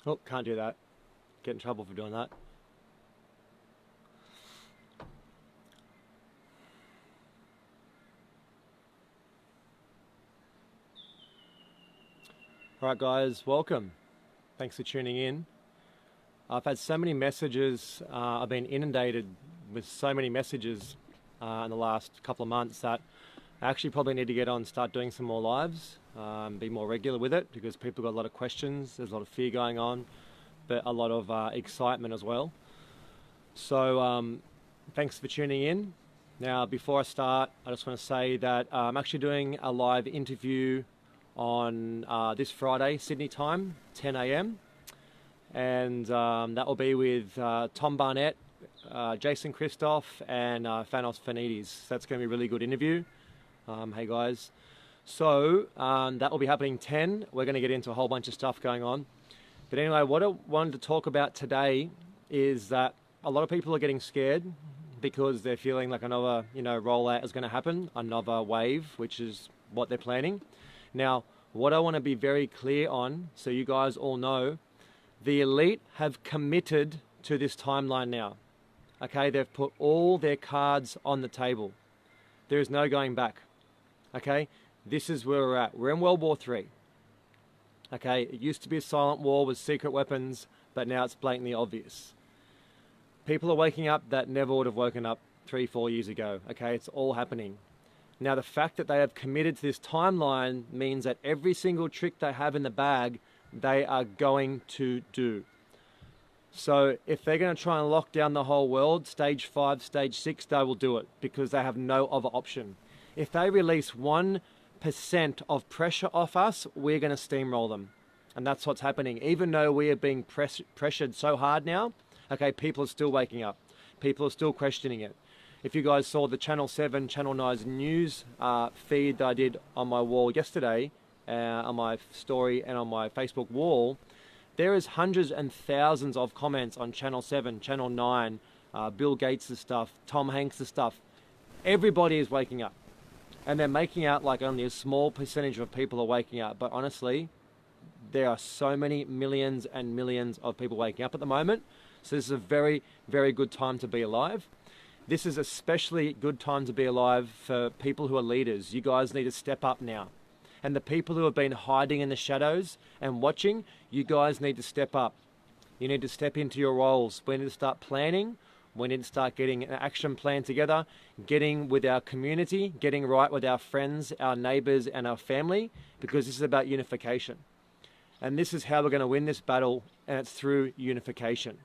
Oh, can't do that. Get in trouble for doing that. All right, guys, welcome. Thanks for tuning in. I've had so many messages. I've been inundated with so many messages in the last couple of months that I actually probably need to get on, start doing some more lives, be more regular with it because people got a lot of questions. There's a lot of fear going on, but a lot of excitement as well. So thanks for tuning in. Now, before I start, I just want to say that I'm actually doing a live interview on this Friday, Sydney time, 10 a.m. And that will be with Tom Barnett, Jason Christoph, and Thanos Fanides. So that's going to be a really good interview. Hey guys. So that will be happening 10. We're going to get into a whole bunch of stuff going on. But anyway, what I wanted to talk about today is that a lot of people are getting scared because they're feeling like another, rollout is going to happen, another wave, which is what they're planning. Now, what I want to be very clear on, so you guys all know, the elite have committed to this timeline now. Okay, they've put all their cards on the table. There is no going back. Okay, this is where we're at. We're in World War III. Okay, it used to be a silent war with secret weapons, but now it's blatantly obvious. People are waking up that never would have woken up 3-4 years ago. Okay, it's all happening. Now, the fact that they have committed to this timeline means that every single trick they have in the bag, they are going to do. So if they're going to try and lock down the whole world, stage 5, stage 6, they will do it because they have no other option. If they release 1% of pressure off us, we're going to steamroll them. And that's what's happening. Even though we are being pressured so hard now, okay, people are still waking up. People are still questioning it. If you guys saw the Channel 7, Channel 9's news feed that I did on my wall yesterday, on my story and on my Facebook wall, there is hundreds and thousands of comments on Channel 7, Channel 9, Bill Gates' stuff, Tom Hanks' stuff. Everybody is waking up. And they're making out like only a small percentage of people are waking up. But honestly, there are so many millions and millions of people waking up at the moment. So this is a very, very good time to be alive. This is especially good time to be alive for people who are leaders. You guys need to step up now. And the people who have been hiding in the shadows and watching, you guys need to step up. You need to step into your roles. We need to start planning. We need to start getting an action plan together, getting with our community, getting right with our friends, our neighbors, and our family, because this is about unification. And this is how we're going to win this battle, and it's through unification.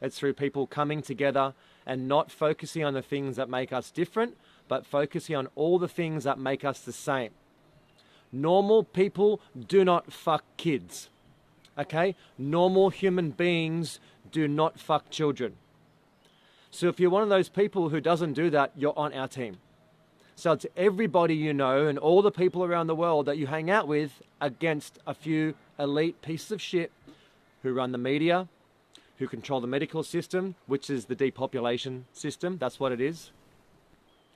It's through people coming together and not focusing on the things that make us different, but focusing on all the things that make us the same. Normal people do not fuck kids. Okay? Normal human beings do not fuck children. So if you're one of those people who doesn't do that, you're on our team. So it's everybody you know and all the people around the world that you hang out with against a few elite pieces of shit who run the media, who control the medical system, which is the depopulation system. That's what it is.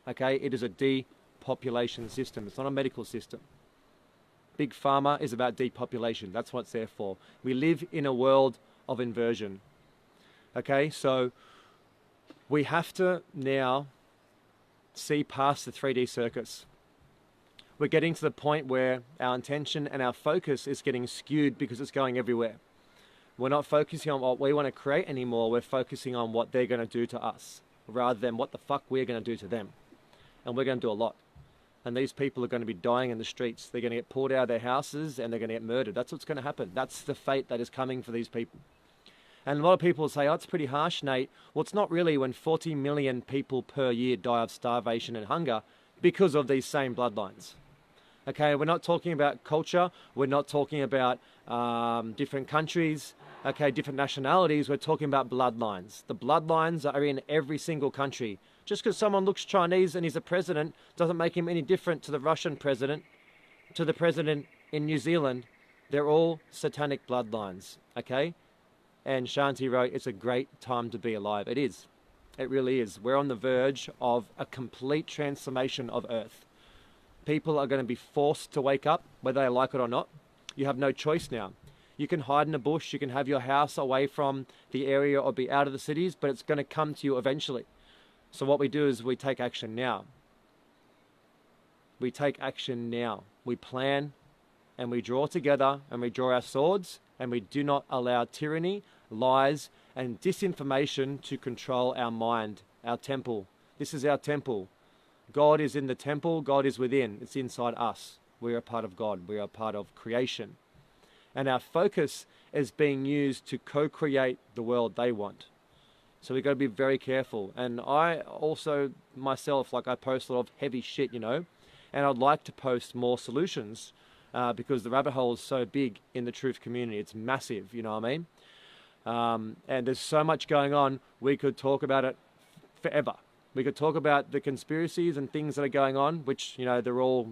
Okay, it is a depopulation system. It's not a medical system. Big Pharma is about depopulation. That's what it's there for. We live in a world of inversion. Okay, so we have to now see past the 3D circus. We're getting to the point where our intention and our focus is getting skewed because it's going everywhere. We're not focusing on what we want to create anymore. We're focusing on what they're going to do to us rather than what the fuck we're going to do to them. And we're going to do a lot. And these people are going to be dying in the streets. They're going to get pulled out of their houses and they're going to get murdered. That's what's going to happen. That's the fate that is coming for these people. And a lot of people say, oh, it's pretty harsh, Nate. Well, it's not really when 40 million people per year die of starvation and hunger because of these same bloodlines. Okay, we're not talking about culture. We're not talking about different countries, okay, different nationalities. We're talking about bloodlines. The bloodlines are in every single country. Just because someone looks Chinese and he's a president doesn't make him any different to the Russian president, to the president in New Zealand. They're all satanic bloodlines, okay? And Shanti wrote, it's a great time to be alive. It is. It really is. We're on the verge of a complete transformation of Earth. People are going to be forced to wake up, whether they like it or not. You have no choice now. You can hide in a bush, you can have your house away from the area or be out of the cities, but it's going to come to you eventually. So what we do is we take action now. We take action now. We plan and we draw together and we draw our swords, and we do not allow tyranny, lies, and disinformation to control our mind, our temple. This is our temple. God is in the temple. God is within. It's inside us. We are a part of God. We are a part of creation. And our focus is being used to co-create the world they want. So we've got to be very careful. And I also, myself, like I post a lot of heavy shit, you know, and I'd like to post more solutions because the rabbit hole is so big in the truth community. It's massive, you know what I mean? And there's so much going on, we could talk about it forever. We could talk about the conspiracies and things that are going on, which, you know, they're all,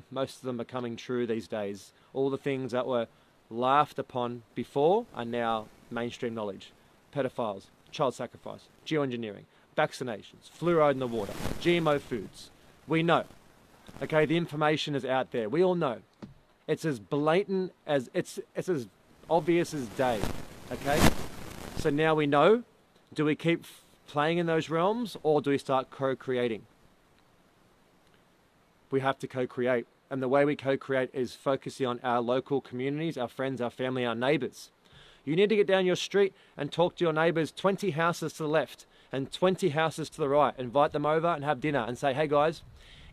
most of them are coming true these days. All the things that were laughed upon before are now mainstream knowledge. Pedophiles, child sacrifice, geoengineering, vaccinations, fluoride in the water, GMO foods. We know. Okay, the information is out there. We all know. It's as blatant as, it's as obvious as day. Okay? So now we know. Do we keep playing in those realms, or do we start co-creating? We have to co-create. And the way we co-create is focusing on our local communities, our friends, our family, our neighbors. You need to get down your street and talk to your neighbors 20 houses to the left and 20 houses to the right. Invite them over and have dinner and say, hey guys,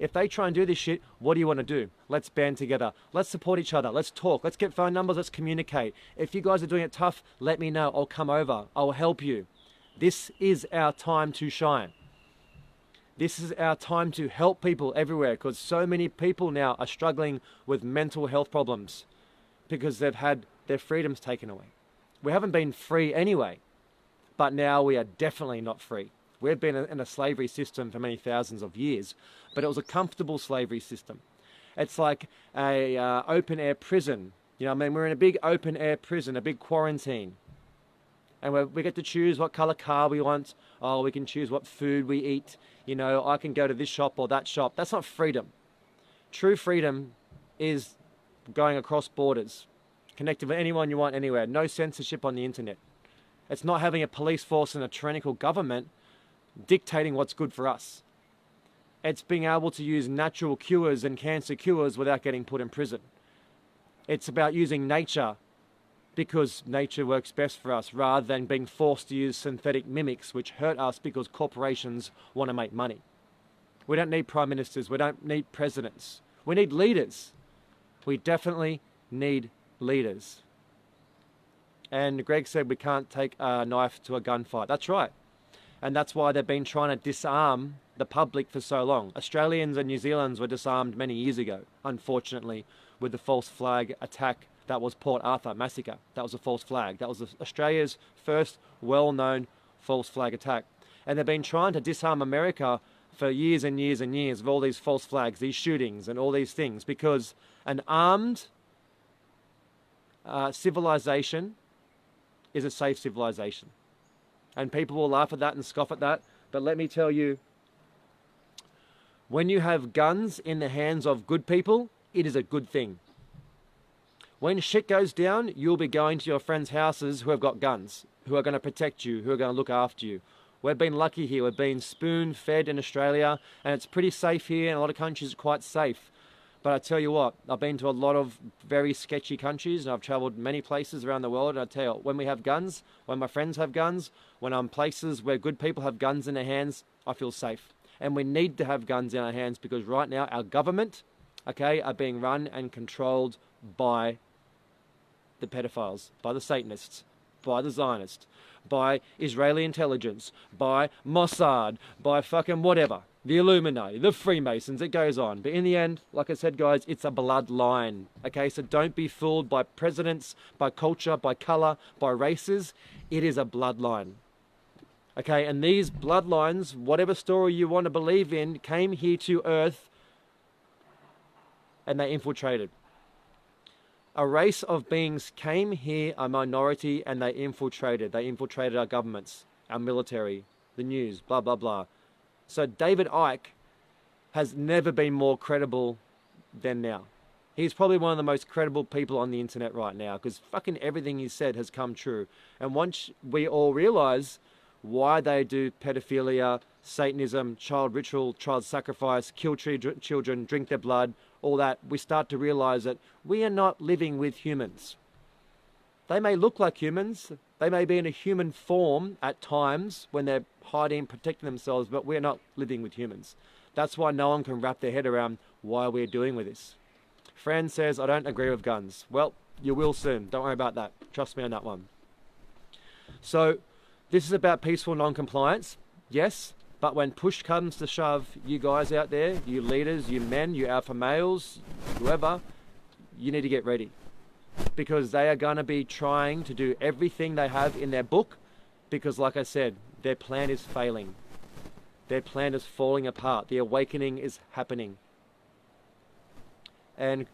if they try and do this shit, what do you want to do? Let's band together. Let's support each other. Let's talk. Let's get phone numbers. Let's communicate. If you guys are doing it tough, let me know. I'll come over. I'll help you. This is our time to shine. This is our time to help people everywhere, because so many people now are struggling with mental health problems because they've had their freedoms taken away. We haven't been free anyway, but now we are definitely not free. We've been in a slavery system for many thousands of years, but it was a comfortable slavery system. It's like a open air prison. You know what I mean? We're in a big open air prison, a big quarantine. And we get to choose what color car we want. Oh, we can choose what food we eat. You know, I can go to this shop or that shop. That's not freedom. True freedom is going across borders, connecting with anyone you want anywhere. No censorship on the internet. It's not having a police force and a tyrannical government dictating what's good for us. It's being able to use natural cures and cancer cures without getting put in prison. It's about using nature because nature works best for us, rather than being forced to use synthetic mimics which hurt us because corporations want to make money. We don't need prime ministers. We don't need presidents. We need leaders. We definitely need leaders. And Greg said we can't take a knife to a gunfight. That's right. And that's why they've been trying to disarm the public for so long. Australians and New Zealanders were disarmed many years ago, unfortunately, with the false flag attack. That was Port Arthur massacre. That was a false flag. That was Australia's first well-known false flag attack. And they've been trying to disarm America for years and years and years with all these false flags, these shootings and all these things, because an armed civilization is a safe civilization. And people will laugh at that and scoff at that. But let me tell you, when you have guns in the hands of good people, it is a good thing. When shit goes down, you'll be going to your friends' houses who have got guns, who are going to protect you, who are going to look after you. We've been lucky here. We've been spoon-fed in Australia, and it's pretty safe here. In a lot of countries, it's quite safe. But I tell you what, I've been to a lot of very sketchy countries, and I've travelled many places around the world. And I tell you, when we have guns, when my friends have guns, when I'm places where good people have guns in their hands, I feel safe. And we need to have guns in our hands, because right now our government, okay, are being run and controlled by the pedophiles, by the Satanists, by the Zionists, by Israeli intelligence, by Mossad, by fucking whatever, the Illuminati, the Freemasons, it goes on. But in the end, like I said, guys, it's a bloodline, okay? So don't be fooled by presidents, by culture, by color, by races. It is a bloodline, okay? And these bloodlines, whatever story you want to believe in, came here to Earth and they infiltrated. A race of beings came here, a minority, and they infiltrated. They infiltrated our governments, our military, the news, blah, blah, blah. So David Icke has never been more credible than now. He's probably one of the most credible people on the internet right now because fucking everything he said has come true. And once we all realize why they do pedophilia, Satanism, child ritual, child sacrifice, kill children, drink their blood, all that, we start to realize that we are not living with humans. They may look like humans, they may be in a human form at times when they're hiding, protecting themselves, but we're not living with humans. That's why no one can wrap their head around why we're doing with this. Fran says, I don't agree with guns. Well, you will soon. Don't worry about that. Trust me on that one. So, this is about peaceful non-compliance, yes, but when push comes to shove, you guys out there, you leaders, you men, you alpha males, whoever, you need to get ready. Because they are going to be trying to do everything they have in their book, because like I said, their plan is failing. Their plan is falling apart. The awakening is happening. And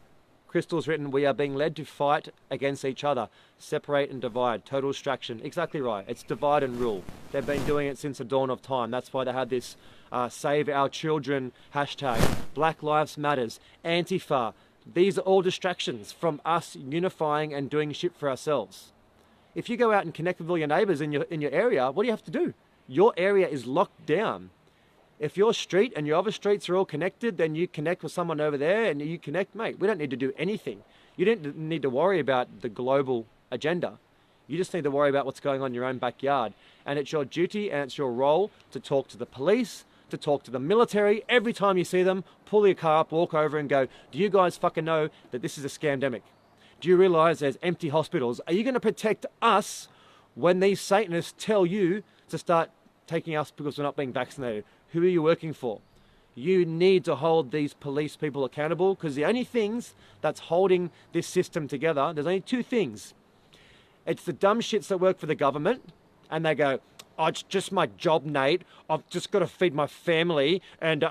Crystal's written, we are being led to fight against each other, separate and divide, total distraction. Exactly right. It's divide and rule. They've been doing it since the dawn of time. That's why they had this Save Our Children hashtag, Black Lives Matters, Antifa. These are all distractions from us unifying and doing shit for ourselves. If you go out and connect with all your neighbors in your area, what do you have to do? Your area is locked down. If your street and your other streets are all connected, then you connect with someone over there and you connect, mate. We don't need to do anything. You don't need to worry about the global agenda. You just need to worry about what's going on in your own backyard. And it's your duty and it's your role to talk to the police, to talk to the military. Every time you see them, pull your car up, walk over and go, do you guys fucking know that this is a scamdemic? Do you realize there's empty hospitals? Are you going to protect us when these Satanists tell you to start taking us because we're not being vaccinated? Who are you working for? You need to hold these police people accountable because the only things that's holding this system together, there's only two things. It's the dumb shits that work for the government and they go, oh, it's just my job, Nate. I've just got to feed my family and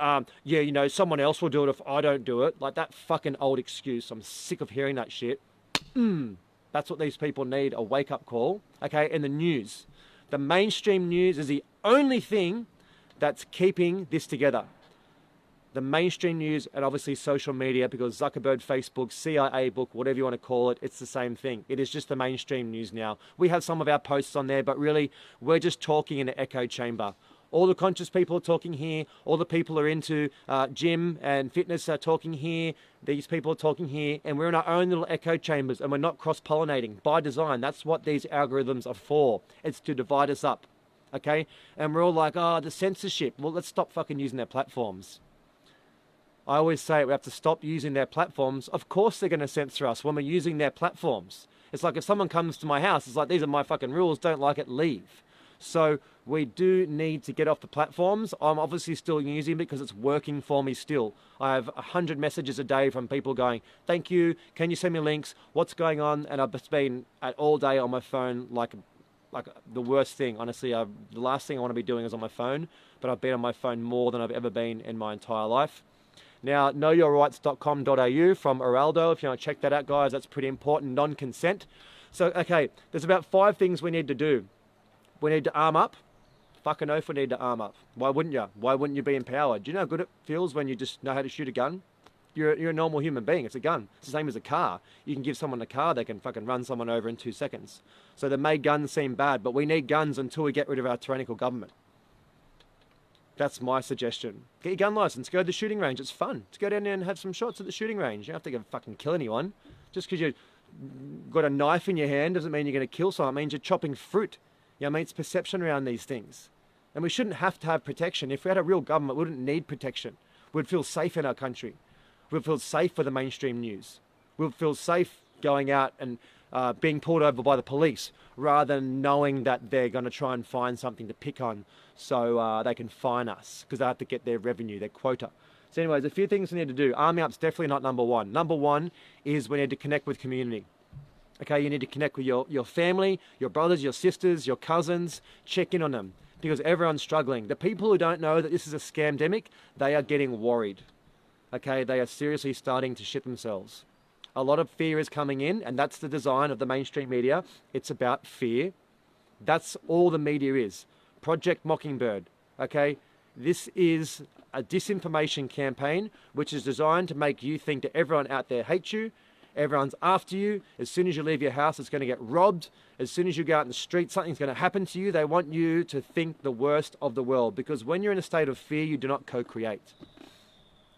yeah, you know, someone else will do it if I don't do it. Like that fucking old excuse. I'm sick of hearing that shit. That's what these people need, a wake-up call. Okay, and the news. The mainstream news is the only thing that's keeping this together. The mainstream news and obviously social media, because Zuckerberg, Facebook, CIA book, whatever you want to call it, it's the same thing. It is just the mainstream news now. We have some of our posts on there, but really we're just talking in an echo chamber. All the conscious people are talking here. All the people who are into gym and fitness are talking here. These people are talking here. And we're in our own little echo chambers and we're not cross-pollinating by design. That's what these algorithms are for. It's to divide us up. Okay? And we're all like, oh, the censorship. Well, let's stop fucking using their platforms. I always say we have to stop using their platforms. Of course they're going to censor us when we're using their platforms. It's like if someone comes to my house, it's like, these are my fucking rules, don't like it, leave. So we do need to get off the platforms. I'm obviously still using it because it's working for me still. I have 100 messages a day from people going, thank you, can you send me links, what's going on? And I've just been all day on my phone like the worst thing. Honestly, the last thing I want to be doing is on my phone, but I've been on my phone more than I've ever been in my entire life. Now, knowyourrights.com.au from Araldo. If you want to check that out, guys, that's pretty important. Non-consent. So, okay, there's about 5 things we need to do. We need to arm up. Fucking oath we need to arm up. Why wouldn't you? Why wouldn't you be empowered? Do you know how good it feels when you just know how to shoot a gun? You're a normal human being. It's a gun. It's the same as a car. You can give someone a car, they can fucking run someone over in 2 seconds. So they made guns seem bad, but we need guns until we get rid of our tyrannical government. That's my suggestion. Get your gun license. Go to the shooting range. It's fun. Just go down there and have some shots at the shooting range. You don't have to go fucking kill anyone. Just because you got a knife in your hand doesn't mean you're going to kill someone. It means you're chopping fruit. You know, I mean, it's perception around these things. And we shouldn't have to have protection. If we had a real government, we wouldn't need protection. We'd feel safe in our country. We'd feel safe with the mainstream news. We'd feel safe going out and being pulled over by the police rather than knowing that they're going to try and find something to pick on so they can fine us because they have to get their revenue, their quota. So anyways, a few things we need to do. Arming up's definitely not number one. Number one is we need to connect with community. Okay, you need to connect with your family, your brothers, your sisters, your cousins. Check in on them because everyone's struggling. The people who don't know that this is a scamdemic, they are getting worried. Okay, they are seriously starting to shit themselves. A lot of fear is coming in, and that's the design of the mainstream media. It's about fear. That's all the media is. Project Mockingbird, okay? This is a disinformation campaign which is designed to make you think that everyone out there hates you, everyone's after you. As soon as you leave your house, it's going to get robbed. As soon as you go out in the street, something's going to happen to you. They want you to think the worst of the world, because when you're in a state of fear, you do not co-create.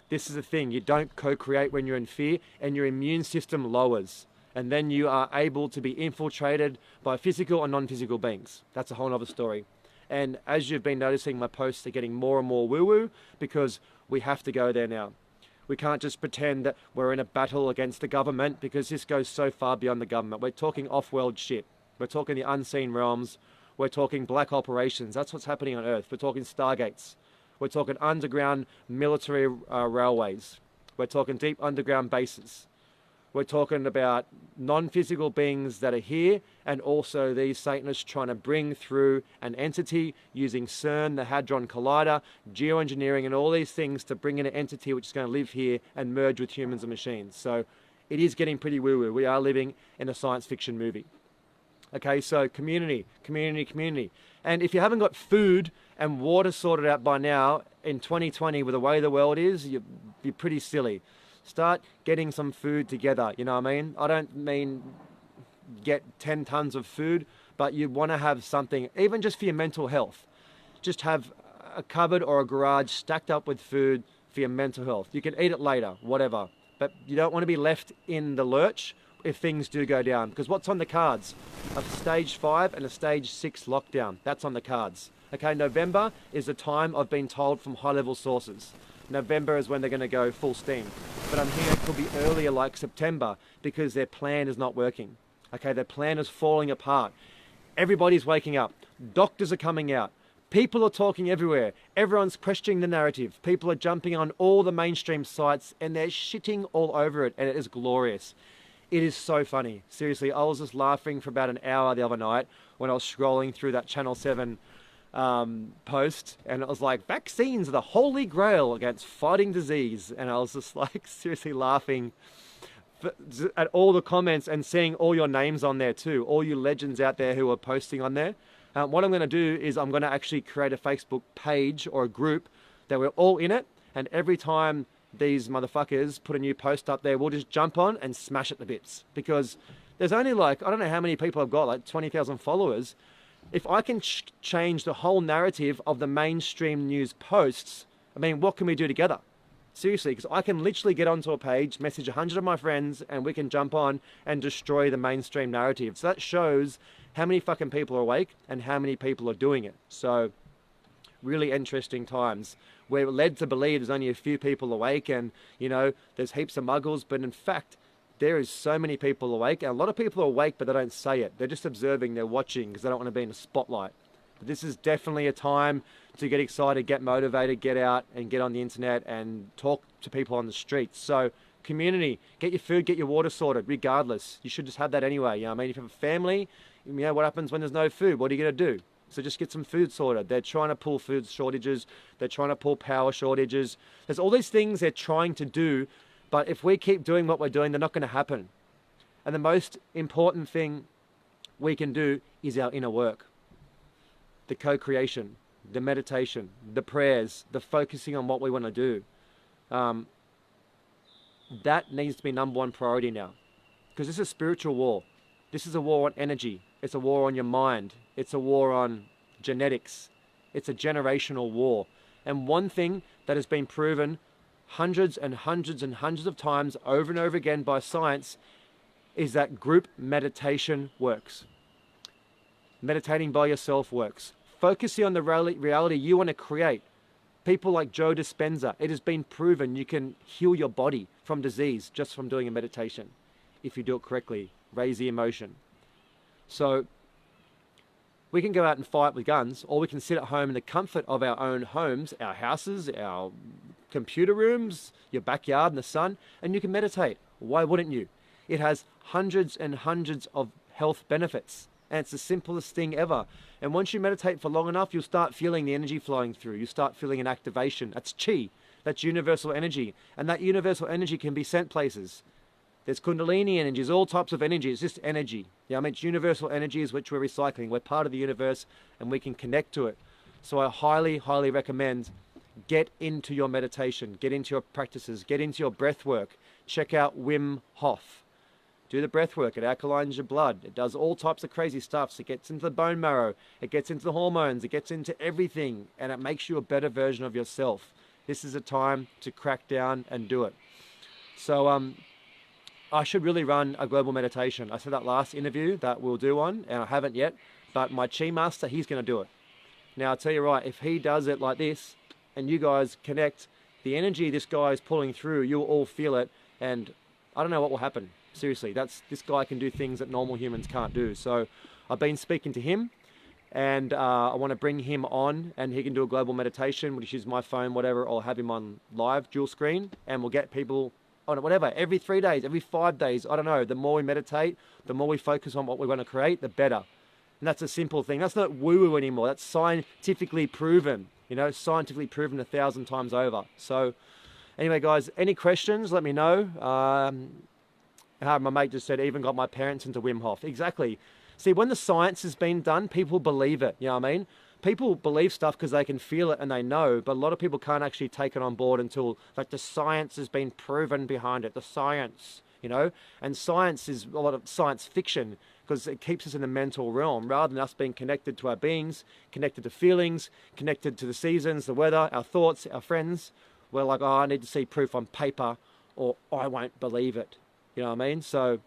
This is the thing, you don't co-create when you're in fear, and your immune system lowers. And then you are able to be infiltrated by physical and non-physical beings. That's a whole other story. And as you've been noticing, my posts are getting more and more woo-woo, because we have to go there now. We can't just pretend that we're in a battle against the government, because this goes so far beyond the government. We're talking off-world shit. We're talking the unseen realms. We're talking black operations. That's what's happening on Earth. We're talking stargates. We're talking underground military railways. We're talking deep underground bases. We're talking about non-physical beings that are here, and also these Satanists trying to bring through an entity using CERN, the Hadron Collider, geoengineering, and all these things to bring in an entity which is going to live here and merge with humans and machines. So it is getting pretty woo-woo. We are living in a science fiction movie. Okay, so community, community, community. And if you haven't got food and water sorted out by now, in 2020, with the way the world is, you're pretty silly. Start getting some food together, you know what I mean? I don't mean get 10 tons of food, but you want to have something, even just for your mental health. Just have a cupboard or a garage stacked up with food for your mental health. You can eat it later, whatever. But you don't want to be left in the lurch if things do go down. Because what's on the cards? A stage 5 and a stage 6 lockdown. That's on the cards. Okay, November is the time I've been told from high-level sources. November is when they're going to go full steam. But I'm hearing it could be earlier, like September, because their plan is not working. Okay, their plan is falling apart. Everybody's waking up. Doctors are coming out. People are talking everywhere. Everyone's questioning the narrative. People are jumping on all the mainstream sites and they're shitting all over it, and it is glorious. It is so funny. Seriously, I was just laughing for about an hour the other night when I was scrolling through that Channel 7 post, and it was like, vaccines are the holy grail against fighting disease. And I was just like seriously laughing at all the comments and seeing all your names on there too, all you legends out there who are posting on there. What I'm going to do is I'm going to actually create a Facebook page or a group that we're all in it, and every time these motherfuckers put a new post up there, we'll just jump on and smash it to bits. Because there's only like, I don't know how many people I've got, like 20,000 followers. If I can change the whole narrative of the mainstream news posts, I mean, what can we do together? Seriously, because I can literally get onto a page, message 100 of my friends, and we can jump on and destroy the mainstream narrative. So that shows how many fucking people are awake and how many people are doing it. So really interesting times. We're led to believe there's only a few people awake and, you know, there's heaps of muggles, but in fact, there is so many people awake. And a lot of people are awake, but they don't say it. They're just observing, they're watching because they don't want to be in the spotlight. But this is definitely a time to get excited, get motivated, get out and get on the internet and talk to people on the streets. So community, get your food, get your water sorted, regardless. You should just have that anyway. You know what I mean? If you have a family, you know, what happens when there's no food? What are you going to do? So just get some food sorted. They're trying to pull food shortages. They're trying to pull power shortages. There's all these things they're trying to do, but if we keep doing what we're doing, they're not going to happen. And the most important thing we can do is our inner work. The co-creation, the meditation, the prayers, the focusing on what we want to do. That needs to be number one priority now. Because this is a spiritual war. This is a war on energy. It's a war on your mind. It's a war on genetics. It's a generational war. And one thing that has been proven hundreds and hundreds and hundreds of times over and over again by science is that group meditation works. Meditating by yourself works. Focusing on the reality you want to create. People like Joe Dispenza, it has been proven you can heal your body from disease just from doing a meditation. If you do it correctly, raise the emotion. So we can go out and fight with guns, or we can sit at home in the comfort of our own homes, our houses, our computer rooms, your backyard in the sun, and you can meditate. Why wouldn't you? It has hundreds and hundreds of health benefits, and it's the simplest thing ever. And once you meditate for long enough, you'll start feeling the energy flowing through. You start feeling an activation. That's chi. That's universal energy. And that universal energy can be sent places. There's Kundalini energies, all types of energy. It's just energy. Yeah, I mean, it's universal energies which we're recycling. We're part of the universe and we can connect to it. So I highly, highly recommend get into your meditation, get into your practices, get into your breath work. Check out Wim Hof. Do the breath work. It alkalines your blood. It does all types of crazy stuff. So it gets into the bone marrow. It gets into the hormones. It gets into everything. And it makes you a better version of yourself. This is a time to crack down and do it. So I should really run a global meditation. I said that last interview that we'll do one, and I haven't yet. But my Chi Master, he's going to do it. Now, I'll tell you right, if he does it like this, and you guys connect, the energy this guy is pulling through, you'll all feel it. And I don't know what will happen. Seriously, this guy can do things that normal humans can't do. So I've been speaking to him, and I want to bring him on, and he can do a global meditation. We'll just use my phone, whatever. I'll have him on live, dual screen, and we'll get people on it, whatever, every 3 days, every 5 days. I don't know. The more we meditate, the more we focus on what we want to create, the better. And that's a simple thing. That's not woo-woo anymore. That's scientifically proven, scientifically proven 1,000 times over. So anyway, guys, any questions, let me know. My mate just said, even got my parents into Wim Hof. Exactly. See, when the science has been done, people believe it. You know what I mean? People believe stuff because they can feel it and they know, but a lot of people can't actually take it on board until the science has been proven behind it. The science, and science is a lot of science fiction because it keeps us in the mental realm rather than us being connected to our beings, connected to feelings, connected to the seasons, the weather, our thoughts, our friends. We're like, oh, I need to see proof on paper or I won't believe it. You know what I mean? So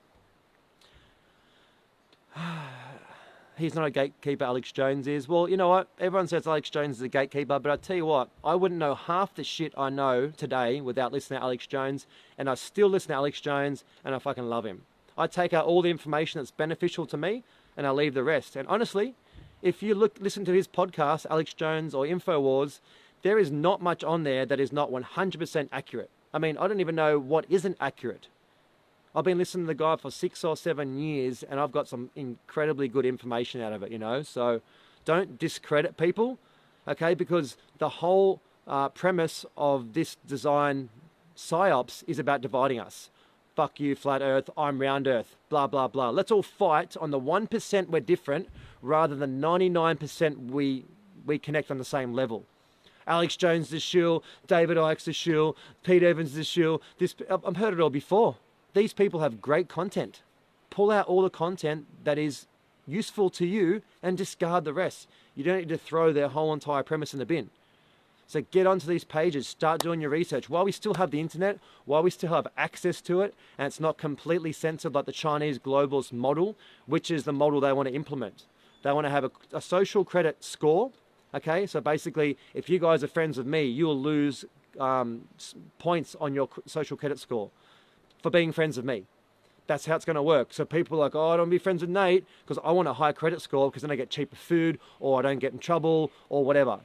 he's not a gatekeeper, Alex Jones is. Well, you know what? Everyone says Alex Jones is a gatekeeper, but I tell you what, I wouldn't know half the shit I know today without listening to Alex Jones, and I still listen to Alex Jones, and I fucking love him. I take out all the information that's beneficial to me, and I leave the rest. And honestly, if you listen to his podcast, Alex Jones or InfoWars, there is not much on there that is not 100% accurate. I mean, I don't even know what isn't accurate. I've been listening to the guy for 6 or 7 years, and I've got some incredibly good information out of it, So don't discredit people, okay? Because the whole premise of this design psyops is about dividing us. Fuck you, flat earth, I'm round earth, blah, blah, blah. Let's all fight on the 1% we're different rather than 99% we connect on the same level. Alex Jones is a shill, David Icke's a shill, Pete Evans is a shill. I've heard it all before. These people have great content. Pull out all the content that is useful to you and discard the rest. You don't need to throw their whole entire premise in the bin. So get onto these pages, start doing your research. While we still have the internet, while we still have access to it, and it's not completely censored like the Chinese globalist model, which is the model they want to implement. They want to have a social credit score. Okay, so basically, if you guys are friends with me, you'll lose points on your social credit score for being friends with me. That's how it's going to work. So people are like, oh, I don't be friends with Nate because I want a high credit score because then I get cheaper food or I don't get in trouble or whatever,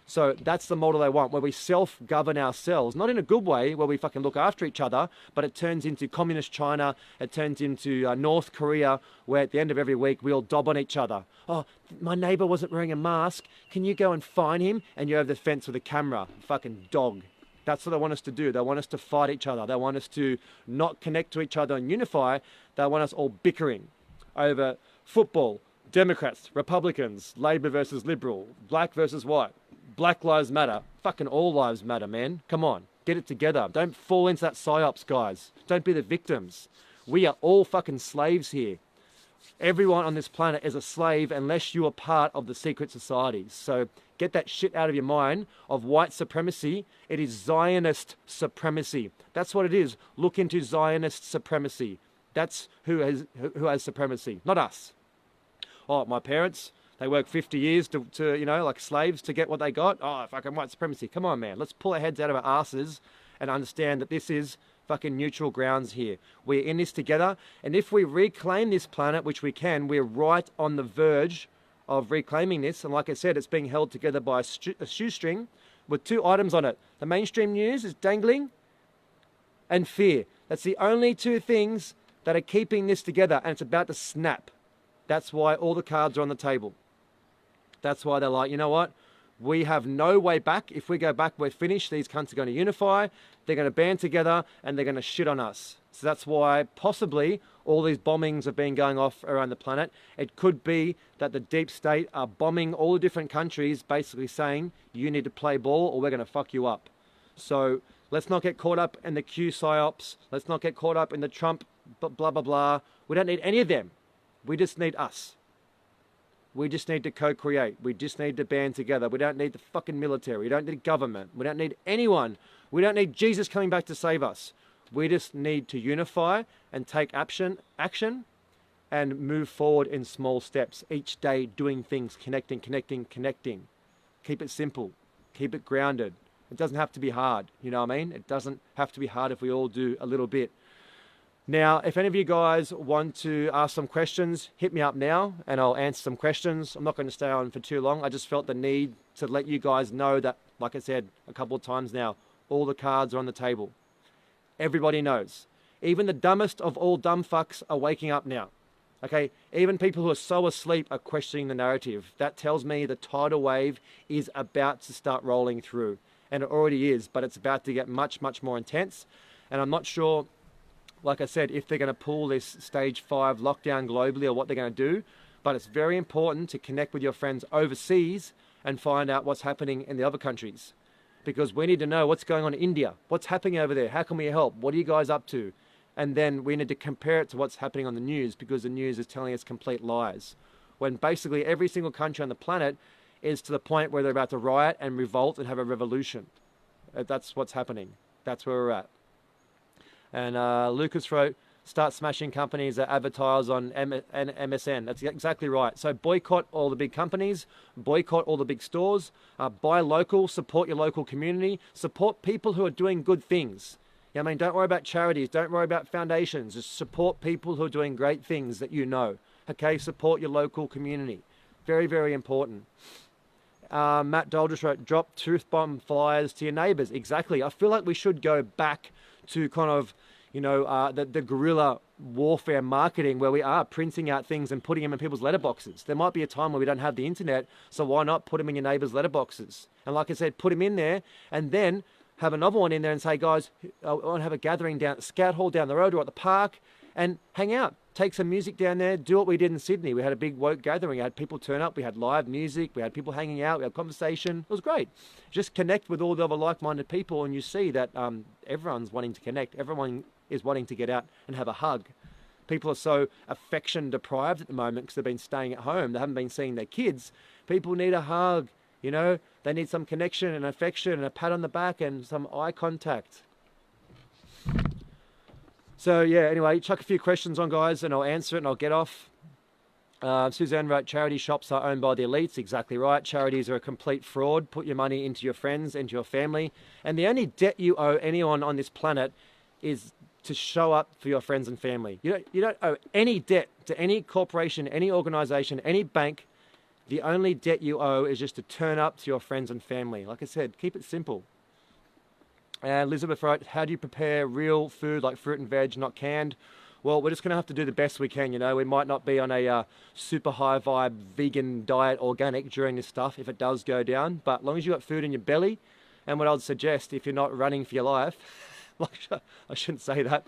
So that's the model they want, where we self-govern ourselves, not in a good way where we fucking look after each other, but it turns into communist China, it turns into North Korea, where at the end of every week we all dob on each other. Oh, my neighbor wasn't wearing a mask. Can you go and find him? And you're over the fence with a camera. Fucking dog. That's what they want us to do. They want us to fight each other. They want us to not connect to each other and unify. They want us all bickering over football, Democrats, Republicans, Labour versus Liberal, black versus white, Black Lives Matter. Fucking all lives matter, man. Come on, get it together. Don't fall into that psyops, guys. Don't be the victims. We are all fucking slaves here. Everyone on this planet is a slave unless you are part of the secret societies. So get that shit out of your mind of white supremacy. It is Zionist supremacy. That's what it is. Look into Zionist supremacy. That's who has supremacy, not us. Oh, my parents, they worked 50 years to like slaves to get what they got. Oh, fucking white supremacy. Come on, man. Let's pull our heads out of our asses and understand that this is fucking neutral grounds here. We're in this together. And if we reclaim this planet, which we can, we're right on the verge of reclaiming this. And like I said, it's being held together by a shoestring with 2 items on it. The mainstream news is dangling and fear. That's the only 2 things that are keeping this together, and it's about to snap. That's why all the cards are on the table. That's why they're like, you know what? We have no way back. If we go back, we're finished. These cunts are going to unify. They're going to band together and they're going to shit on us. So that's why possibly all these bombings have been going off around the planet. It could be that the deep state are bombing all the different countries, basically saying, you need to play ball or we're going to fuck you up. So let's not get caught up in the Q psyops. Let's not get caught up in the Trump blah, blah, blah. We don't need any of them. We just need us. We just need to co-create. We just need to band together. We don't need the fucking military. We don't need government. We don't need anyone. We don't need Jesus coming back to save us. We just need to unify and take action and move forward in small steps. Each day doing things, connecting. Keep it simple. Keep it grounded. It doesn't have to be hard. You know what I mean? It doesn't have to be hard if we all do a little bit. Now, if any of you guys want to ask some questions, hit me up now and I'll answer some questions. I'm not going to stay on for too long. I just felt the need to let you guys know that, like I said a couple of times now, all the cards are on the table. Everybody knows. Even the dumbest of all dumb fucks are waking up now. Okay? Even people who are so asleep are questioning the narrative. That tells me the tidal wave is about to start rolling through. And it already is, but it's about to get much, much more intense. And I'm not sure, like I said, if they're going to pull this stage 5 lockdown globally or what they're going to do. But it's very important to connect with your friends overseas and find out what's happening in the other countries. Because we need to know what's going on in India. What's happening over there? How can we help? What are you guys up to? And then we need to compare it to what's happening on the news, because the news is telling us complete lies. When basically every single country on the planet is to the point where they're about to riot and revolt and have a revolution. That's what's happening. That's where we're at. And Lucas wrote, start smashing companies that advertise on MSN. That's exactly right. So boycott all the big companies, boycott all the big stores, buy local, support your local community, support people who are doing good things. I mean, don't worry about charities, don't worry about foundations, just support people who are doing great things that you know. Okay, support your local community. Very, very important. Matt Doldress wrote, drop truth bomb flyers to your neighbors. Exactly. I feel like we should go back to kind of, you know, the guerrilla warfare marketing where we are printing out things and putting them in people's letterboxes. There might be a time where we don't have the internet, so why not put them in your neighbor's letterboxes? And like I said, put them in there and then have another one in there and say, guys, I want to have a gathering down at Scout Hall down the road or at the park and hang out. Take some music down there, do what we did in Sydney. We had a big woke gathering. We had people turn up. We had live music. We had people hanging out. We had conversation. It was great. Just connect with all the other like-minded people and you see that everyone's wanting to connect. Everyone is wanting to get out and have a hug. People are so affection deprived at the moment because they've been staying at home. They haven't been seeing their kids. People need a hug, you know. They need some connection and affection and a pat on the back and some eye contact. So yeah, anyway, chuck a few questions on, guys, and I'll answer it and I'll get off. Suzanne wrote, charity shops are owned by the elites. Exactly right. Charities are a complete fraud. Put your money into your friends, into your family. And the only debt you owe anyone on this planet is to show up for your friends and family. You don't owe any debt to any corporation, any organization, any bank. The only debt you owe is just to turn up to your friends and family. Like I said, keep it simple. And Elizabeth wrote, how do you prepare real food like fruit and veg, not canned? Well, we're just going to have to do the best we can, you know. We might not be on a super high vibe vegan diet organic during this stuff if it does go down. But as long as you've got food in your belly, and what I'd suggest if you're not running for your life, like I shouldn't say that,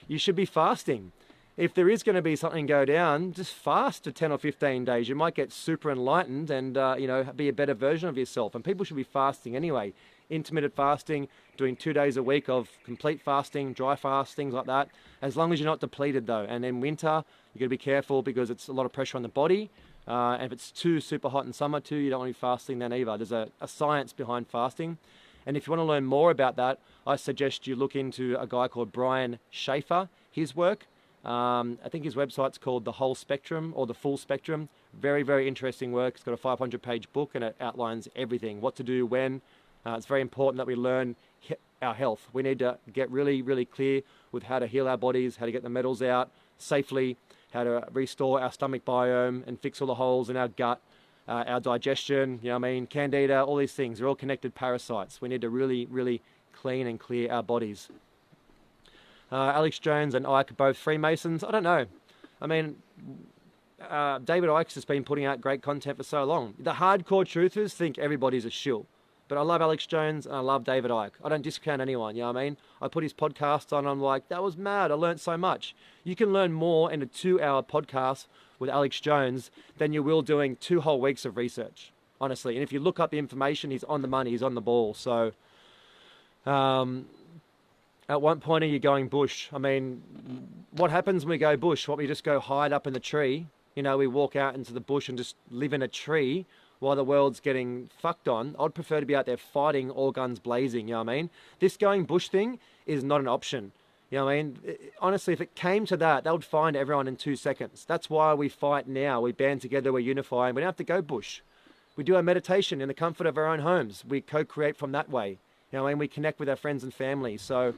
you should be fasting. If there is going to be something go down, just fast for 10 or 15 days. You might get super enlightened and, you know, be a better version of yourself. And people should be fasting anyway. Intermittent fasting, doing 2 days a week of complete fasting, dry fast, things like that. As long as you're not depleted though. And in winter, you got to be careful because it's a lot of pressure on the body. And if it's too super hot in summer too, you don't want to be fasting then either. There's a science behind fasting. And if you want to learn more about that, I suggest you look into a guy called Brian Schaefer, his work. I think his website's called The Whole Spectrum or The Full Spectrum. Very, very interesting work. It's got a 500-page book and it outlines everything, what to do, when. It's very important that we learn our health. We need to get really, really clear with how to heal our bodies, how to get the metals out safely, how to restore our stomach biome and fix all the holes in our gut, our digestion, you know what I mean, candida, all these things. They're all connected parasites. We need to really, really clean and clear our bodies. Alex Jones and Ike, both Freemasons. I don't know. I mean, David Icke has been putting out great content for so long. The hardcore truthers think everybody's a shill. But I love Alex Jones and I love David Icke. I don't discount anyone, you know what I mean? I put his podcast on, I'm like, that was mad. I learned so much. You can learn more in a 2-hour podcast with Alex Jones than you will doing 2 whole weeks of research, honestly. And if you look up the information, he's on the money, he's on the ball. So, at what point are you going bush? I mean, what happens when we go bush? What, we just go hide up in the tree? You know, we walk out into the bush and just live in a tree while the world's getting fucked on. I'd prefer to be out there fighting, all guns blazing, you know what I mean? This going bush thing is not an option. You know what I mean? Honestly, if it came to that, they would find everyone in 2 seconds. That's why we fight now. We band together, we unify, and we don't have to go bush. We do our meditation in the comfort of our own homes. We co-create from that way. You know what I mean? We connect with our friends and family. So,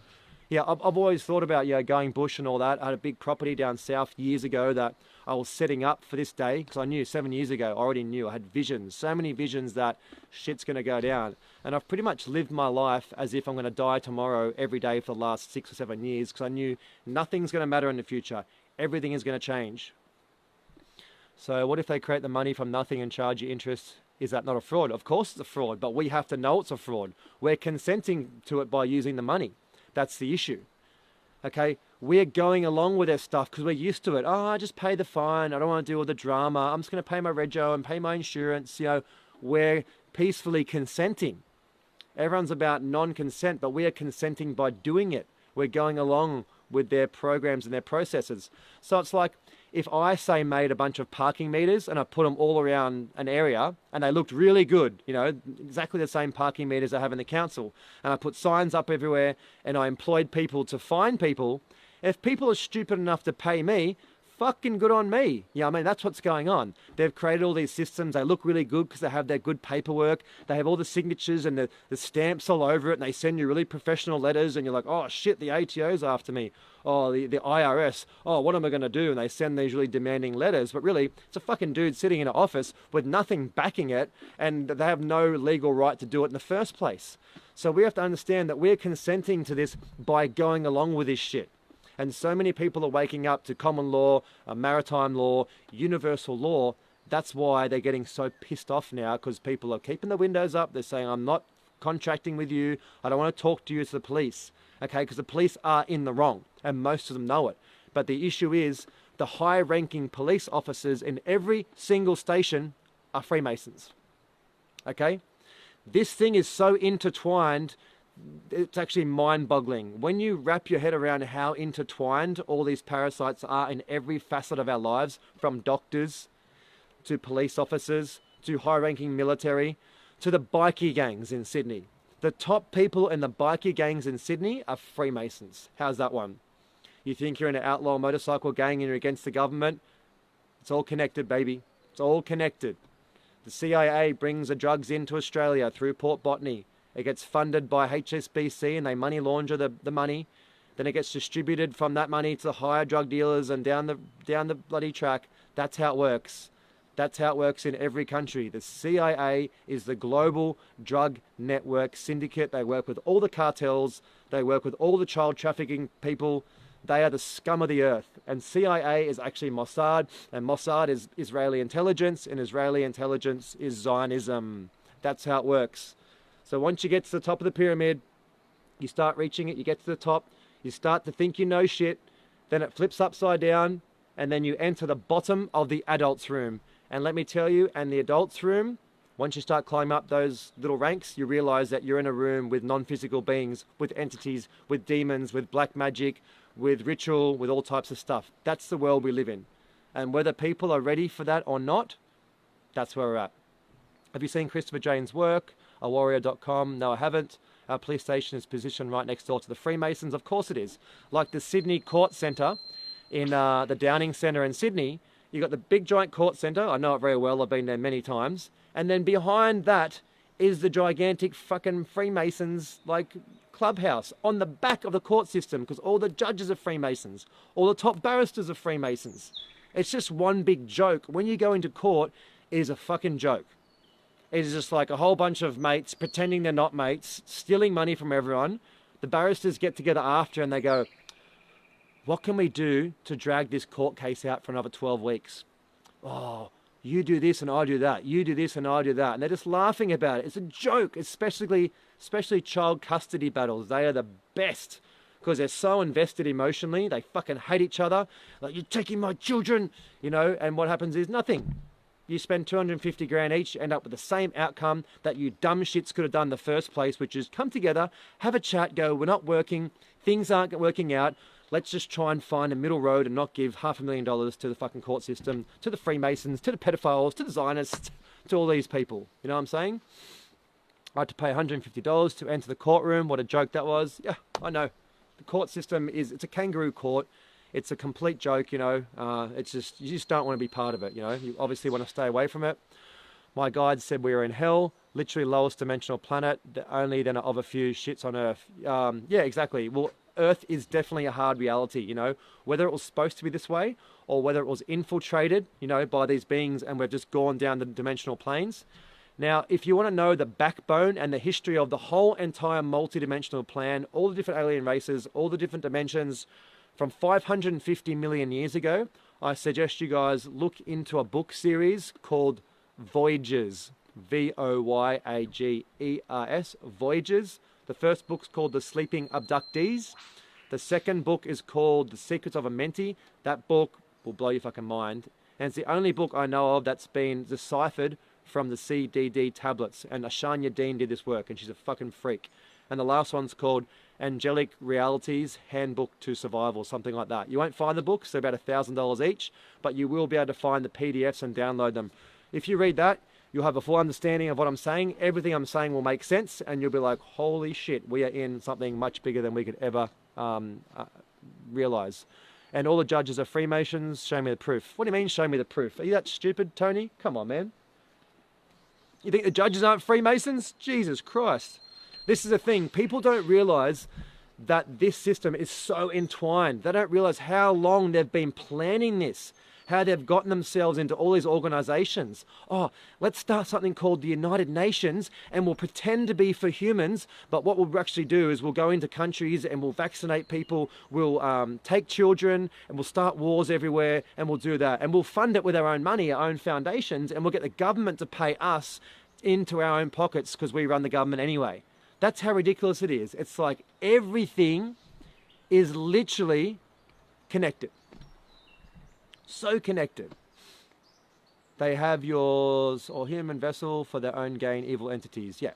yeah, I've always thought about, going bush and all that. I had a big property down south years ago that I was setting up for this day, because I knew 7 years ago, I already knew. I had visions, so many visions that shit's going to go down. And I've pretty much lived my life as if I'm going to die tomorrow every day for the last 6 or 7 years, because I knew nothing's going to matter in the future. Everything is going to change. So what if they create the money from nothing and charge you interest? Is that not a fraud? Of course it's a fraud, but we have to know it's a fraud. We're consenting to it by using the money. That's the issue. Okay, we're going along with their stuff because we're used to it. Oh, I just pay the fine. I don't want to deal with the drama. I'm just going to pay my rego and pay my insurance. You know, we're peacefully consenting. Everyone's about non-consent, but we are consenting by doing it. We're going along with their programs and their processes. So it's like if I say made a bunch of parking meters and I put them all around an area and they looked really good, you know, exactly the same parking meters I have in the council, and I put signs up everywhere and I employed people to find people, if people are stupid enough to pay me, fucking good on me. Yeah, I mean, that's what's going on. They've created all these systems. They look really good because they have their good paperwork. They have all the signatures and the stamps all over it, and they send you really professional letters, and you're like, oh shit, the ATO's after me. Oh, the IRS. Oh, what am I going to do? And they send these really demanding letters, but really, it's a fucking dude sitting in an office with nothing backing it, and they have no legal right to do it in the first place. So we have to understand that we're consenting to this by going along with this shit. And so many people are waking up to common law, maritime law, universal law. That's why they're getting so pissed off now, because people are keeping the windows up. They're saying, I'm not contracting with you. I don't want to talk to you as the police. Okay, because the police are in the wrong, and most of them know it. But the issue is the high-ranking police officers in every single station are Freemasons. Okay? This thing is so intertwined, it's actually mind-boggling. When you wrap your head around how intertwined all these parasites are in every facet of our lives, from doctors to police officers to high-ranking military to the bikie gangs in Sydney. The top people in the bikie gangs in Sydney are Freemasons. How's that one? You think you're in an outlaw motorcycle gang and you're against the government? It's all connected, baby. It's all connected. The CIA brings the drugs into Australia through Port Botany. It gets funded by HSBC and they money launder the money. Then it gets distributed from that money to the higher drug dealers and down the bloody track. That's how it works. That's how it works in every country. The CIA is the global drug network syndicate. They work with all the cartels. They work with all the child trafficking people. They are the scum of the earth. And CIA is actually Mossad, and Mossad is Israeli intelligence, and Israeli intelligence is Zionism. That's how it works. So once you get to the top of the pyramid, you start reaching it, you get to the top, you start to think you know shit, then it flips upside down, and then you enter the bottom of the adults' room. And let me tell you, and the adults' room, once you start climbing up those little ranks, you realize that you're in a room with non-physical beings, with entities, with demons, with black magic, with ritual, with all types of stuff. That's the world we live in. And whether people are ready for that or not, that's where we're at. Have you seen Christopher Jane's work? awarrior.com? No, I haven't. Our police station is positioned right next door to the Freemasons. Of course it is. Like the Sydney Court Centre in the Downing Centre in Sydney, you got the big giant court centre. I know it very well. I've been there many times. And then behind that is the gigantic fucking Freemasons like clubhouse on the back of the court system, because all the judges are Freemasons. All the top barristers are Freemasons. It's just one big joke. When you go into court, it is a fucking joke. It is just like a whole bunch of mates pretending they're not mates, stealing money from everyone. The barristers get together after and they go, what can we do to drag this court case out for another 12 weeks? Oh, You do this and I do that. You do this and I do that. And they're just laughing about it. It's a joke, especially child custody battles. They are the best because they're so invested emotionally. They fucking hate each other. Like, you're taking my children, you know, and what happens is nothing. You spend 250 grand each, end up with the same outcome that you dumb shits could have done in the first place, which is come together, have a chat, go, we're not working, things aren't working out. Let's just try and find a middle road and not give $500,000 to the fucking court system, to the Freemasons, to the pedophiles, to the Zionists, to all these people. You know what I'm saying? I had to pay $150 to enter the courtroom. What a joke that was. Yeah, I know. The court system it's a kangaroo court. It's a complete joke, you know. It's just, you just don't want to be part of it, you know. You obviously want to stay away from it. My guide said we were in hell, literally lowest dimensional planet, only then of a few shits on Earth. Yeah, exactly. Well, Earth is definitely a hard reality, you know. Whether it was supposed to be this way or whether it was infiltrated, you know, by these beings and we've just gone down the dimensional planes. Now, if you want to know the backbone and the history of the whole entire multi-dimensional plan, all the different alien races, all the different dimensions, from 550 million years ago, I suggest you guys look into a book series called Voyagers. Voyagers. Voyagers. The first book's called The Sleeping Abductees. The second book is called The Secrets of Amenti. That book will blow your fucking mind. And it's the only book I know of that's been deciphered from the CDD tablets. And Ashanya Dean did this work, and she's a fucking freak. And the last one's called Angelic Realities Handbook to Survival, something like that. You won't find the books, they're about $1,000 each, but you will be able to find the PDFs and download them. If you read that, you'll have a full understanding of what I'm saying. Everything I'm saying will make sense, and you'll be like, holy shit, we are in something much bigger than we could ever realize. And all the judges are Freemasons. Show me the proof. What do you mean, show me the proof? Are you that stupid, Tony? Come on, man. You think the judges aren't Freemasons? Jesus Christ. This is the thing. People don't realize that this system is so entwined. They don't realize how long they've been planning this, how they've gotten themselves into all these organizations. Oh, let's start something called the United Nations and we'll pretend to be for humans, but what we'll actually do is we'll go into countries and we'll vaccinate people, we'll take children and we'll start wars everywhere and we'll do that. And we'll fund it with our own money, our own foundations, and we'll get the government to pay us into our own pockets because we run the government anyway. That's how ridiculous it is. It's like everything is literally connected. So connected. They have yours or human vessel for their own gain, evil entities. Yeah,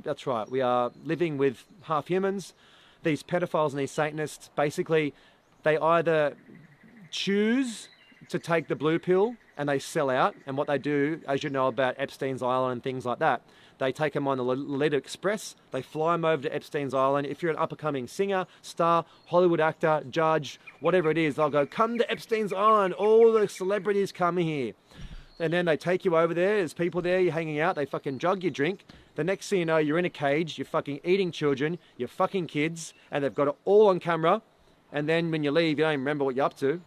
that's right. We are living with half humans. These pedophiles and these Satanists, basically, they either choose to take the blue pill and they sell out. And what they do, as you know about Epstein's Island and things like that, they take them on the Lolita Express. They fly them over to Epstein's Island. If you're an up-and-coming singer, star, Hollywood actor, judge, whatever it is, they'll go, come to Epstein's Island. All the celebrities come here. And then they take you over there. There's people there. You're hanging out. They fucking jug your drink. The next thing you know, you're in a cage. You're fucking eating children. You're fucking kids. And they've got it all on camera. And then when you leave, you don't even remember what you're up to.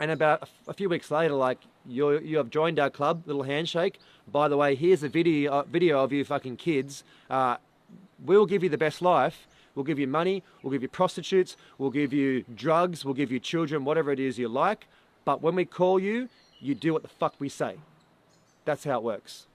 And about a few weeks later, like, you have joined our club, little handshake. By the way, here's a video of you fucking kids. We'll give you the best life. We'll give you money. We'll give you prostitutes. We'll give you drugs. We'll give you children, whatever it is you like. But when we call you, you do what the fuck we say. That's how it works.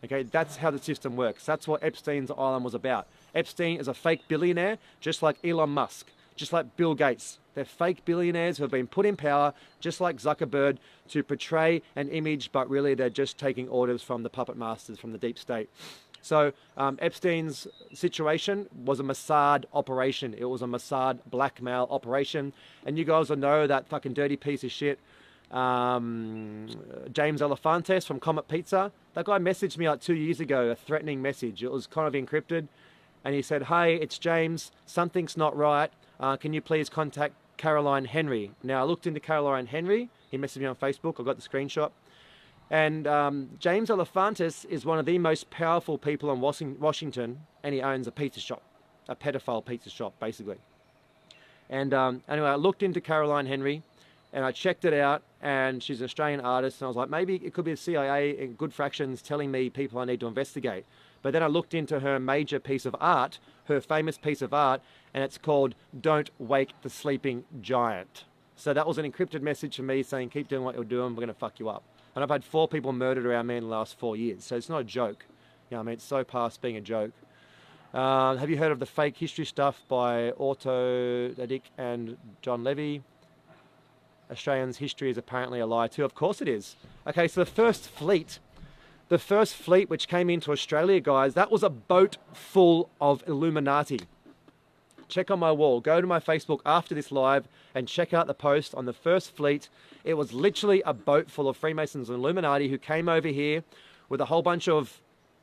Okay, that's how the system works. That's what Epstein's Island was about. Epstein is a fake billionaire, just like Elon Musk, just like Bill Gates. They're fake billionaires who have been put in power, just like Zuckerberg, to portray an image, but really they're just taking orders from the puppet masters, from the deep state. So Epstein's situation was a Mossad operation. It was a Mossad blackmail operation. And you guys will know that fucking dirty piece of shit, James Alefantis from Comet Pizza. That guy messaged me like 2 years ago, a threatening message. It was kind of encrypted. And he said, hey, it's James. Something's not right. Can you please contact Caroline Henry? Now, I looked into Caroline Henry. He messaged me on Facebook. I got the screenshot. And James Alefantis is one of the most powerful people in Washington, and he owns a pizza shop, a pedophile pizza shop, basically. And anyway, I looked into Caroline Henry, and I checked it out, and she's an Australian artist, and I was like, maybe it could be the CIA in good fractions telling me people I need to investigate. But then I looked into her major piece of art, her famous piece of art, and it's called Don't Wake the Sleeping Giant. So that was an encrypted message from me saying, keep doing what you're doing, we're going to fuck you up. And I've had 4 people murdered around me in the last 4 years. So it's not a joke. You know what I mean? It's so past being a joke. Have you heard of the fake history stuff by Otto Dik and John Levy? Australians' history is apparently a lie too. Of course it is. Okay, so the first fleet which came into Australia, guys, that was a boat full of Illuminati. Check on my wall. Go to my Facebook after this live and check out the post on the first fleet. It was literally a boat full of Freemasons and Illuminati who came over here with a whole bunch of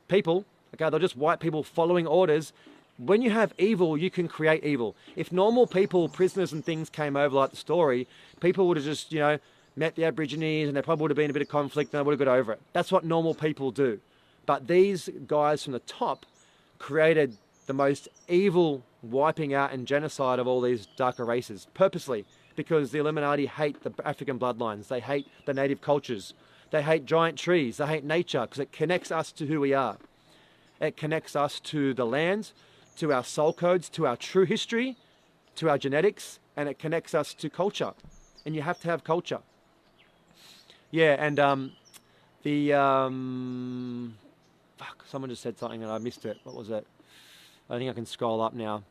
people. Okay, they're just white people following orders. When you have evil, you can create evil. If normal people, prisoners and things came over like the story, people would have just, you know, met the Aborigines and there probably would have been a bit of conflict and they would have got over it. That's what normal people do. But these guys from the top created the most evil wiping out and genocide of all these darker races, purposely, because the Illuminati hate the African bloodlines. They hate the native cultures. They hate giant trees. They hate nature because it connects us to who we are. It connects us to the land, to our soul codes, to our true history, to our genetics, and it connects us to culture. And you have to have culture. Yeah, and fuck, someone just said something and I missed it. What was it? I think I can scroll up now.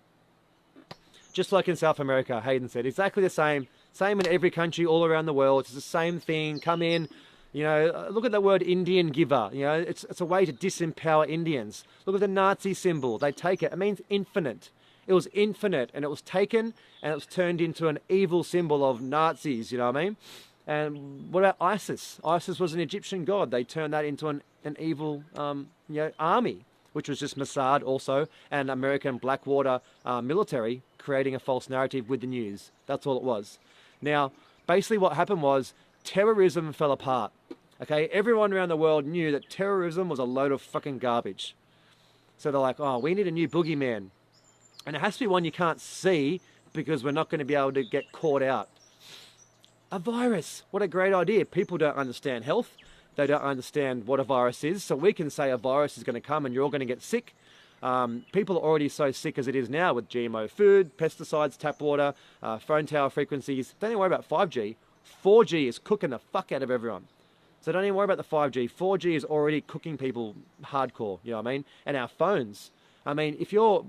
Just like in South America, Hayden said, exactly the same. Same in every country all around the world. It's the same thing. Come in, you know, look at the word Indian giver. You know, it's a way to disempower Indians. Look at the Nazi symbol. They take it. It means infinite. It was infinite and it was taken and it was turned into an evil symbol of Nazis, you know what I mean? And what about ISIS? ISIS was an Egyptian god. They turned that into an evil army, which was just Mossad also, and American Blackwater military creating a false narrative with the news. That's all it was. Now, basically what happened was terrorism fell apart. Okay, everyone around the world knew that terrorism was a load of fucking garbage. So they're like, oh, we need a new boogeyman. And it has to be one you can't see because we're not going to be able to get caught out. A virus. What a great idea. People don't understand health. They don't understand what a virus is. So we can say a virus is going to come and you're all going to get sick. People are already so sick as it is now with GMO food, pesticides, tap water, phone tower frequencies. Don't even worry about 5G. 4G is cooking the fuck out of everyone. So don't even worry about the 5G. 4G is already cooking people hardcore, you know what I mean? And our phones. I mean, if you're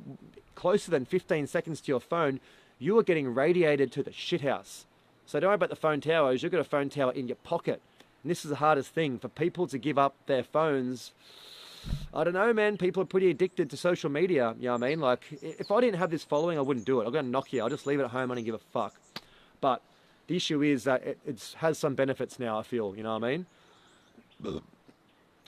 closer than 15 seconds to your phone, you are getting radiated to the shithouse. So don't worry about the phone towers. You've got a phone tower in your pocket. And this is the hardest thing for people to give up their phones. I don't know, man. People are pretty addicted to social media. You know what I mean? Like, if I didn't have this following, I wouldn't do it. I've got a Nokia. I'll just leave it at home. I don't give a fuck. But the issue is that it has some benefits now, I feel. You know what I mean?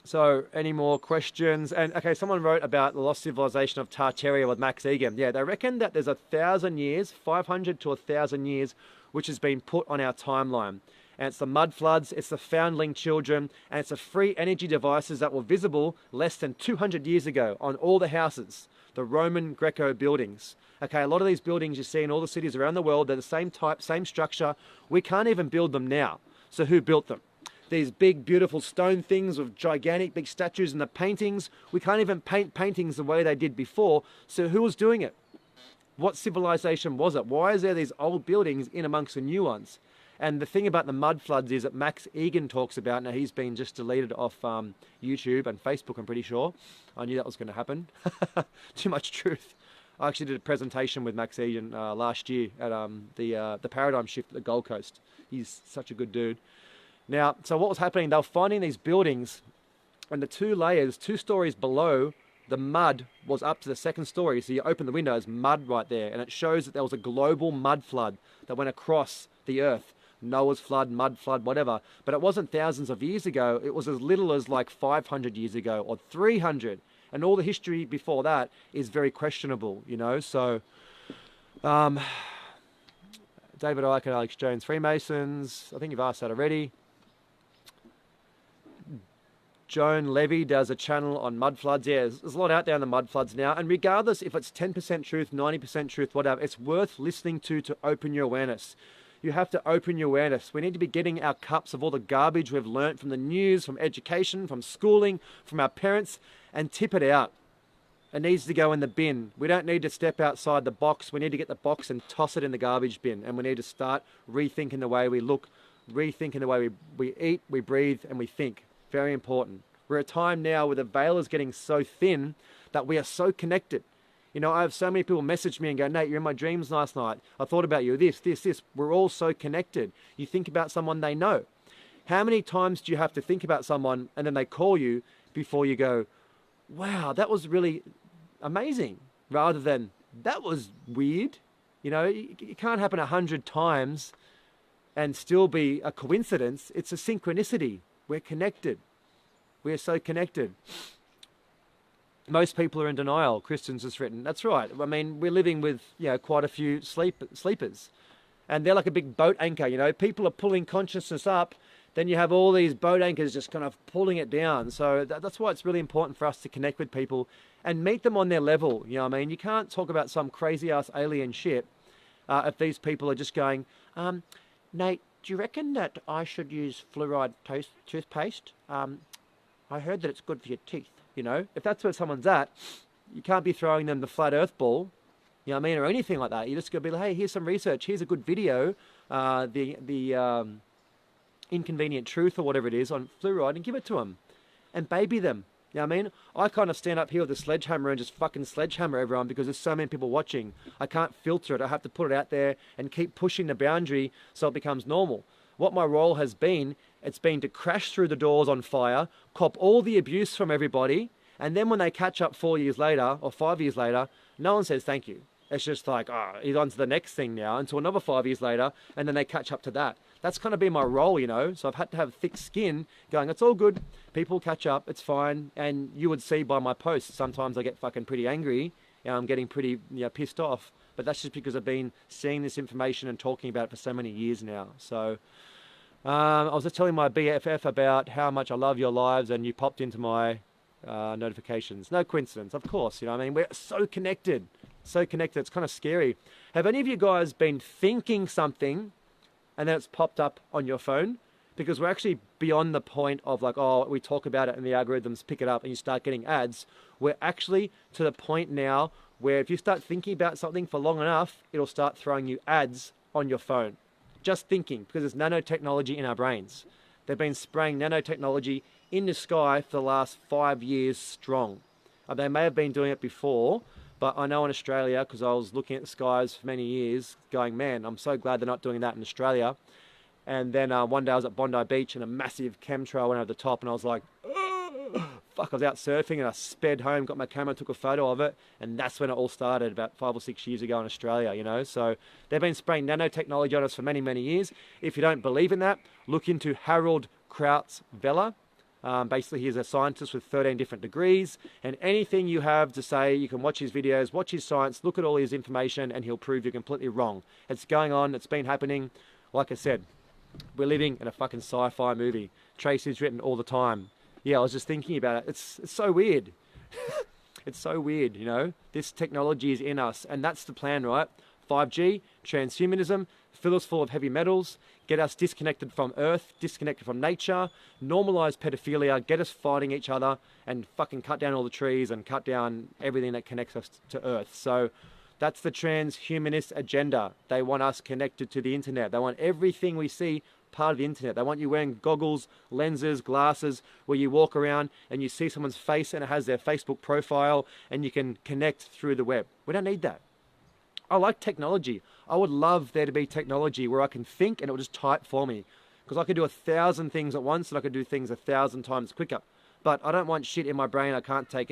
So, any more questions? And, okay, someone wrote about the lost civilization of Tartaria with Max Egan. Yeah, they reckon that there's 1,000 years, 500 to 1,000 years, which has been put on our timeline. And it's the mud floods, it's the foundling children, and it's the free energy devices that were visible less than 200 years ago on all the houses, the Roman Greco buildings. Okay, a lot of these buildings you see in all the cities around the world, they're the same type, same structure. We can't even build them now. So who built them? These big, beautiful stone things with gigantic big statues and the paintings. We can't even paint paintings the way they did before. So who was doing it? What civilization was it? Why is there these old buildings in amongst the new ones? And the thing about the mud floods is that Max Egan talks about, now he's been just deleted off YouTube and Facebook, I'm pretty sure. I knew that was going to happen. Too much truth. I actually did a presentation with Max Egan last year at the Paradigm Shift at the Gold Coast. He's such a good dude. Now, so what was happening, they were finding these buildings and the 2 layers, 2 stories below, the mud was up to the 2nd story. So you open the window, there's mud right there. And it shows that there was a global mud flood that went across the earth. Noah's flood, mud flood, whatever. But it wasn't thousands of years ago. It was as little as like 500 years ago or 300. And all the history before that is very questionable, you know. So, David Icke and Alex Jones, Freemasons. I think you've asked that already. Joan Levy does a channel on mud floods. Yeah, there's a lot out there on the mud floods now. And regardless if it's 10% truth, 90% truth, whatever, it's worth listening to open your awareness. You have to open your awareness. We need to be getting our cups of all the garbage we've learnt from the news, from education, from schooling, from our parents, and tip it out. It needs to go in the bin. We don't need to step outside the box. We need to get the box and toss it in the garbage bin. And we need to start rethinking the way we look, rethinking the way we eat, we breathe, and we think. Very important. We're at a time now where the veil is getting so thin that we are so connected. You know, I have so many people message me and go, Nate, you're in my dreams last night. I thought about you, this. We're all so connected. You think about someone they know. How many times do you have to think about someone and then they call you before you go, wow, that was really amazing, rather than, that was weird. You know, it can't happen 100 times and still be a coincidence. It's a synchronicity. We're connected. We are so connected. Most people are in denial. Christians has written. That's right. I mean, we're living with, you know, quite a few sleepers. And they're like a big boat anchor, you know. People are pulling consciousness up. Then you have all these boat anchors just kind of pulling it down. So that's why it's really important for us to connect with people and meet them on their level. You know what I mean? You can't talk about some crazy-ass alien shit if these people are just going, Nate, do you reckon that I should use fluoride toothpaste? I heard that it's good for your teeth. You know, if that's where someone's at, you can't be throwing them the flat earth ball, you know what I mean, or anything like that. You just got to be like, hey, here's some research. Here's a good video, the inconvenient truth or whatever it is on fluoride, and give it to them and baby them. You know what I mean? I kind of stand up here with a sledgehammer and just fucking sledgehammer everyone because there's so many people watching. I can't filter it. I have to put it out there and keep pushing the boundary so it becomes normal. What my role has been, it's been to crash through the doors on fire, cop all the abuse from everybody, and then when they catch up 4 years later or 5 years later, no one says thank you. It's just like, oh, he's on to the next thing now, until another 5 years later, and then they catch up to that. That's kind of been my role, you know, so I've had to have thick skin going, it's all good, people catch up, it's fine, and you would see by my posts, sometimes I get fucking pretty angry, and I'm getting pretty, you know, pissed off, but that's just because I've been seeing this information and talking about it for so many years now. So I was just telling my BFF about how much I love your lives, and you popped into my notifications. No coincidence, of course, you know what I mean? We're so connected, it's kind of scary. Have any of you guys been thinking something and then it's popped up on your phone? Because we're actually beyond the point of like, oh, we talk about it and the algorithms pick it up and you start getting ads. We're actually to the point now where if you start thinking about something for long enough, it'll start throwing you ads on your phone. Just thinking, because there's nanotechnology in our brains. They've been spraying nanotechnology in the sky for the last 5 years strong. They may have been doing it before, but I know in Australia, because I was looking at the skies for many years, going, man, I'm so glad they're not doing that in Australia. And then one day I was at Bondi Beach and a massive chemtrail went over the top and I was like, fuck, I was out surfing and I sped home, got my camera, took a photo of it, and that's when it all started about 5 or 6 years ago in Australia, you know. So they've been spraying nanotechnology on us for many, many years. If you don't believe in that, look into Harold Krauts-Vella. Basically, he's a scientist with 13 different degrees, and anything you have to say, you can watch his videos, watch his science, look at all his information, and he'll prove you're completely wrong. It's going on, it's been happening. Like I said, we're living in a fucking sci-fi movie. Tracy's written all the time. Yeah, I was just thinking about it. It's so weird. It's so weird, you know. This technology is in us, and that's the plan, right? 5G, transhumanism, fill us full of heavy metals, get us disconnected from Earth, disconnected from nature, normalize pedophilia, get us fighting each other, and fucking cut down all the trees and cut down everything that connects us to Earth. So that's the transhumanist agenda. They want us connected to the internet. They want everything we see part of the internet. They want you wearing goggles, lenses, glasses, where you walk around and you see someone's face and it has their Facebook profile and you can connect through the web. We don't need that. I like technology. I would love there to be technology where I can think and it will just type for me. Because I could do 1,000 things at once and I could do things 1,000 times quicker. But I don't want shit in my brain I can't take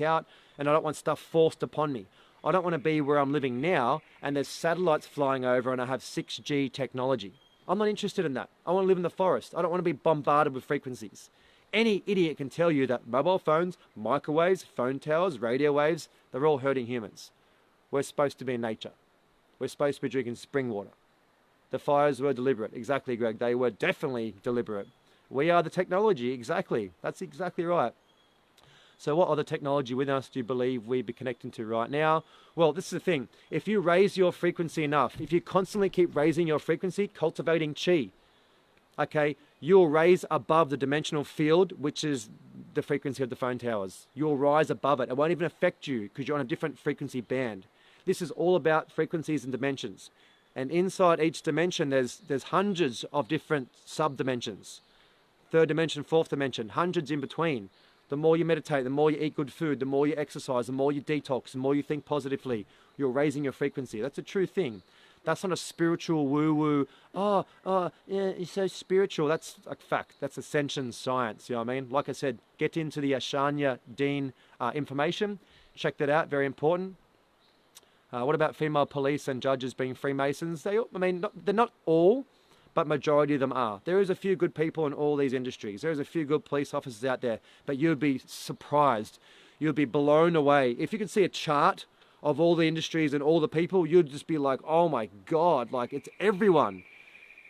out, and I don't want stuff forced upon me. I don't want to be where I'm living now and there's satellites flying over and I have 6G technology. I'm not interested in that. I want to live in the forest. I don't want to be bombarded with frequencies. Any idiot can tell you that mobile phones, microwaves, phone towers, radio waves, they're all hurting humans. We're supposed to be in nature. We're supposed to be drinking spring water. The fires were deliberate. Exactly, Greg. They were definitely deliberate. We are the technology. Exactly. That's exactly right. So what other technology with us do you believe we'd be connecting to right now? Well, this is the thing. If you raise your frequency enough, if you constantly keep raising your frequency, cultivating chi, okay, you'll raise above the dimensional field, which is the frequency of the phone towers. You'll rise above it. It won't even affect you because you're on a different frequency band. This is all about frequencies and dimensions. And inside each dimension, there's hundreds of different sub-dimensions. Third dimension, fourth dimension, hundreds in between. The more you meditate, the more you eat good food, the more you exercise, the more you detox, the more you think positively, you're raising your frequency. That's a true thing. That's not a spiritual woo-woo, yeah, it's so spiritual. That's a fact. That's ascension science, you know what I mean? Like I said, get into the Ashanya Dean information. Check that out, very important. What about female police and judges being Freemasons? They're not all, but majority of them are. There is a few good people in all these industries. There is a few good police officers out there, but you'd be surprised. You'd be blown away. If you could see a chart of all the industries and all the people, you'd just be like, oh my God, like it's everyone.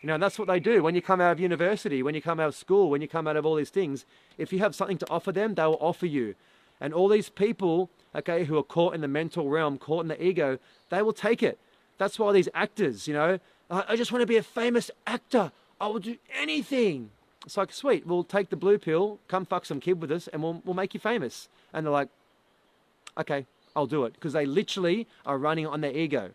You know, and that's what they do. When you come out of university, when you come out of school, when you come out of all these things, if you have something to offer them, they will offer you. And all these people, okay, who are caught in the mental realm, caught in the ego, they will take it. That's why these actors, you know, I just want to be a famous actor. I will do anything. It's like, sweet, we'll take the blue pill, come fuck some kid with us, and we'll make you famous. And they're like, okay, I'll do it. Because they literally are running on their ego.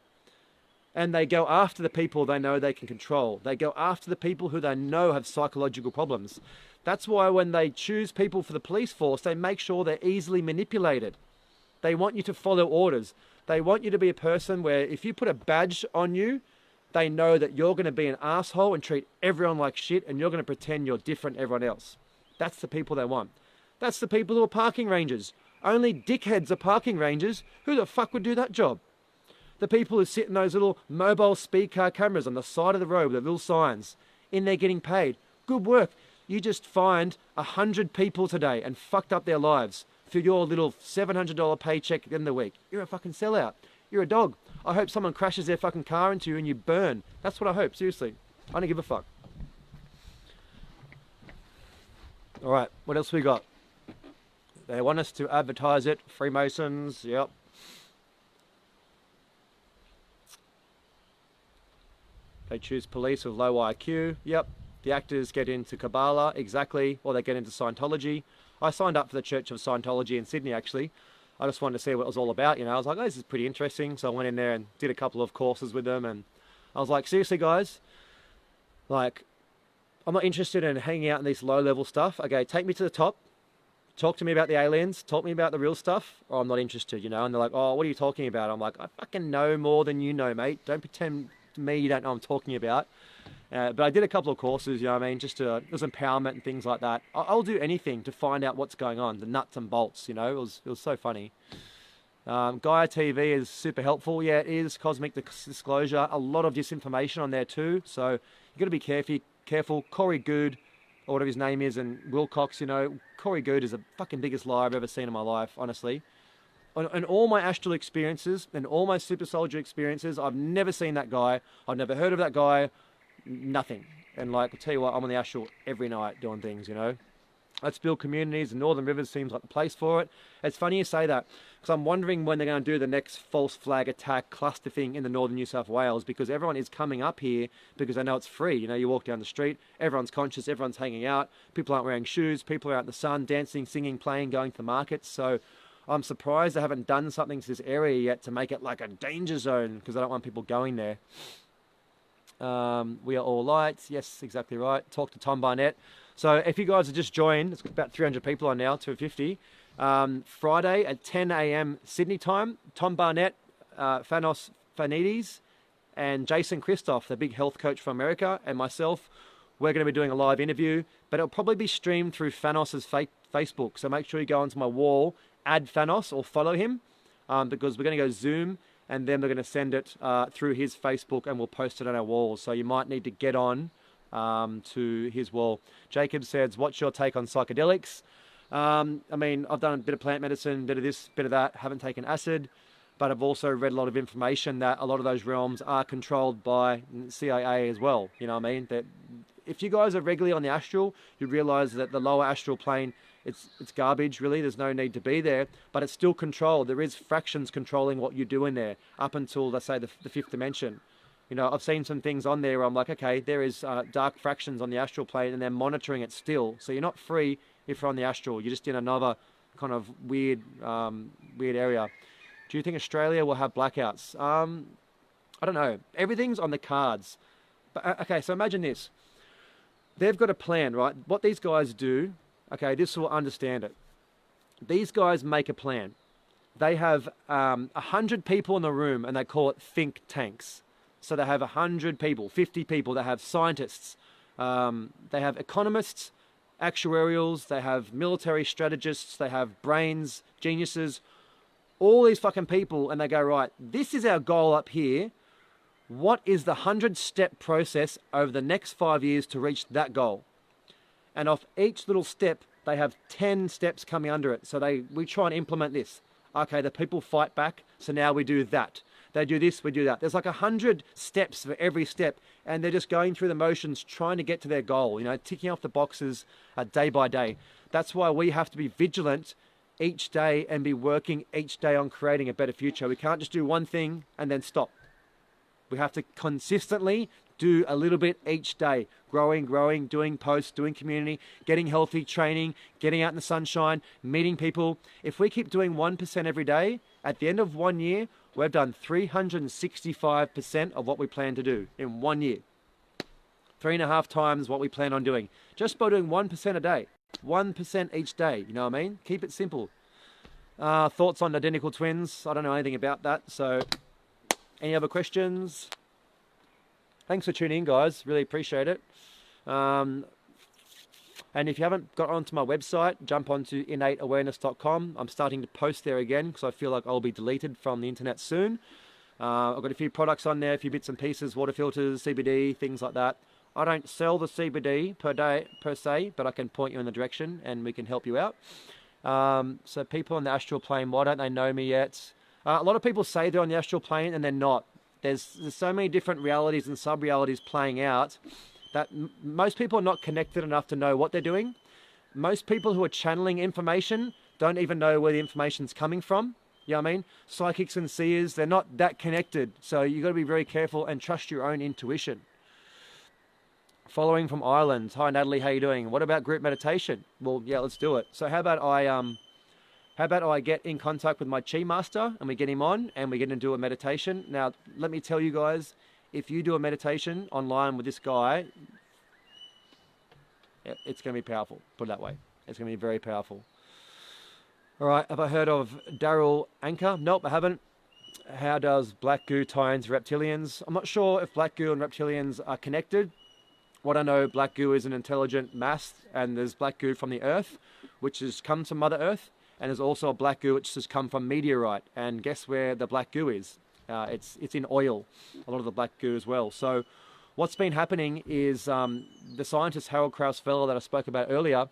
And they go after the people they know they can control. They go after the people who they know have psychological problems. That's why when they choose people for the police force, they make sure they're easily manipulated. They want you to follow orders. They want you to be a person where if you put a badge on you, they know that you're going to be an asshole and treat everyone like shit, and you're going to pretend you're different to everyone else. That's the people they want. That's the people who are parking rangers. Only dickheads are parking rangers. Who the fuck would do that job? The people who sit in those little mobile speed car cameras on the side of the road with the little signs, in there getting paid. Good work. You just fined 100 people today and fucked up their lives for your little $700 paycheck at the end of the week. You're a fucking sellout. You're a dog. I hope someone crashes their fucking car into you and you burn. That's what I hope, seriously. I don't give a fuck. All right, what else we got? They want us to advertise it. Freemasons, yep. They choose police with low IQ, yep. The actors get into Kabbalah, exactly, or they get into Scientology. I signed up for the Church of Scientology in Sydney, actually. I just wanted to see what it was all about, you know. I was like, oh, this is pretty interesting. So I went in there and did a couple of courses with them. And I was like, seriously, guys, like, I'm not interested in hanging out in this low-level stuff. Okay, take me to the top. Talk to me about the aliens. Talk to me about the real stuff. Or I'm not interested, you know. And they're like, oh, what are you talking about? I'm like, I fucking know more than you know, mate. Don't pretend to me you don't know what I'm talking about. But I did a couple of courses, you know what I mean, just to, it was empowerment and things like that. I'll do anything to find out what's going on, the nuts and bolts, you know. It was so funny. Gaia TV is super helpful. Yeah, it is. Cosmic Disclosure. A lot of disinformation on there too. So you got to be careful. Corey Good, or whatever his name is, and Wilcox, you know. Corey Good is the fucking biggest liar I've ever seen in my life, honestly. On all my astral experiences and all my super soldier experiences, I've never seen that guy. I've never heard of that guy. Nothing. And like, I'll tell you what, I'm on the astral every night doing things, you know. Let's build communities, and Northern Rivers seems like the place for it. It's funny you say that, because I'm wondering when they're going to do the next false flag attack cluster thing in the northern New South Wales, because everyone is coming up here because they know it's free. You know, you walk down the street, everyone's conscious, everyone's hanging out, people aren't wearing shoes, people are out in the sun, dancing, singing, playing, going to the markets. So I'm surprised they haven't done something to this area yet to make it like a danger zone, because I don't want people going there. We are all lights. Yes, exactly right. Talk to Tom Barnett. So if you guys have just joined, it's about 300 people on now, 250. Friday at 10 a.m. Sydney time, Tom Barnett, Thanos Fanides, and Jason Christoph, the big health coach from America, and myself, we're going to be doing a live interview, but it'll probably be streamed through Thanos' Facebook. So make sure you go onto my wall, add Thanos or follow him, because we're going to go Zoom, and then we're going to send it through his Facebook, and we'll post it on our walls. So you might need to get on to his wall. Jacob says, what's your take on psychedelics? I mean, I've done a bit of plant medicine, bit of this, bit of that, haven't taken acid, but I've also read a lot of information that a lot of those realms are controlled by CIA as well. You know what I mean? That if you guys are regularly on the astral, you realize that the lower astral plane, it's garbage, really. There's no need to be there, but it's still controlled. There is fractions controlling what you do in there up until, let's say, the fifth dimension. You know, I've seen some things on there where I'm like, okay, there is dark fractions on the astral plane, and they're monitoring it still. So you're not free if you're on the astral. You're just in another kind of weird area. Do you think Australia will have blackouts? I don't know. Everything's on the cards. But, okay, so imagine this. They've got a plan, right? What these guys do, okay, this will understand it. These guys make a plan. They have 100 people in the room and they call it think tanks. So they have 100 people, 50 people. They have scientists. They have economists, actuarials. They have military strategists. They have brains, geniuses, all these fucking people. And they go, right, this is our goal up here. What is the 100-step process over the next 5 years to reach that goal? And off each little step, they have 10 steps coming under it. So we try and implement this. Okay, the people fight back, so now we do that. They do this, we do that. There's like 100 steps for every step, and they're just going through the motions, trying to get to their goal, you know, ticking off the boxes day by day. That's why we have to be vigilant each day and be working each day on creating a better future. We can't just do one thing and then stop. We have to consistently do a little bit each day, growing, doing posts, doing community, getting healthy, training, getting out in the sunshine, meeting people. If we keep doing 1% every day, at the end of 1 year, we've done 365% of what we plan to do in 1 year. 3.5 times what we plan on doing, just by doing 1% a day, 1% each day, you know what I mean? Keep it simple. Thoughts on identical twins? I don't know anything about that, so any other questions? Thanks for tuning in, guys. Really appreciate it. And if you haven't got onto my website, jump onto innateawareness.com. I'm starting to post there again because I feel like I'll be deleted from the internet soon. I've got a few products on there, a few bits and pieces, water filters, CBD, things like that. I don't sell the CBD per se, but I can point you in the direction and we can help you out. So people on the astral plane, why don't they know me yet? A lot of people say they're on the astral plane and they're not. There's so many different realities and sub-realities playing out that most people are not connected enough to know what they're doing. Most people who are channeling information don't even know where the information's coming from. You know what I mean? Psychics and seers, they're not that connected. So you've got to be very careful and trust your own intuition. Following from Ireland. Hi, Natalie, how you doing? What about group meditation? Well, yeah, let's do it. So how about I get in contact with my Chi Master and we get him on and we get him to do a meditation. Now, let me tell you guys, if you do a meditation online with this guy, it's going to be powerful, put it that way. It's going to be very powerful. All right, have I heard of Daryl Anchor? Nope, I haven't. How does black goo tie into reptilians? I'm not sure if black goo and reptilians are connected. What I know, black goo is an intelligent mass, and there's black goo from the earth, which has come to Mother Earth. And there's also a black goo which has come from meteorite. And guess where the black goo is? It's in oil, a lot of the black goo as well. So what's been happening is the scientist Harold Kraus-Feller that I spoke about earlier,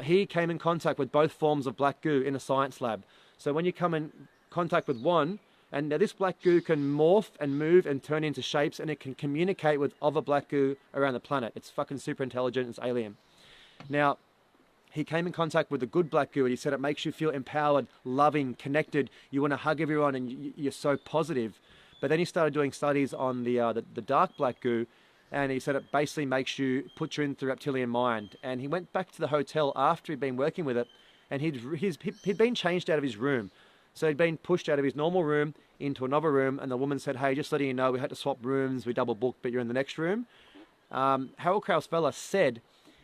he came in contact with both forms of black goo in a science lab. So when you come in contact with one, and now this black goo can morph and move and turn into shapes, and it can communicate with other black goo around the planet. It's fucking super intelligent, it's alien. Now, he came in contact with the good black goo and he said it makes you feel empowered, loving, connected. You want to hug everyone and you're so positive. But then he started doing studies on the dark black goo, and he said it basically makes you, put you into the reptilian mind. And he went back to the hotel after he'd been working with it, and he'd been changed out of his room. So he'd been pushed out of his normal room into another room, and the woman said, hey, just letting you know, we had to swap rooms, we double booked, but you're in the next room. Harold Kraus-Feller said,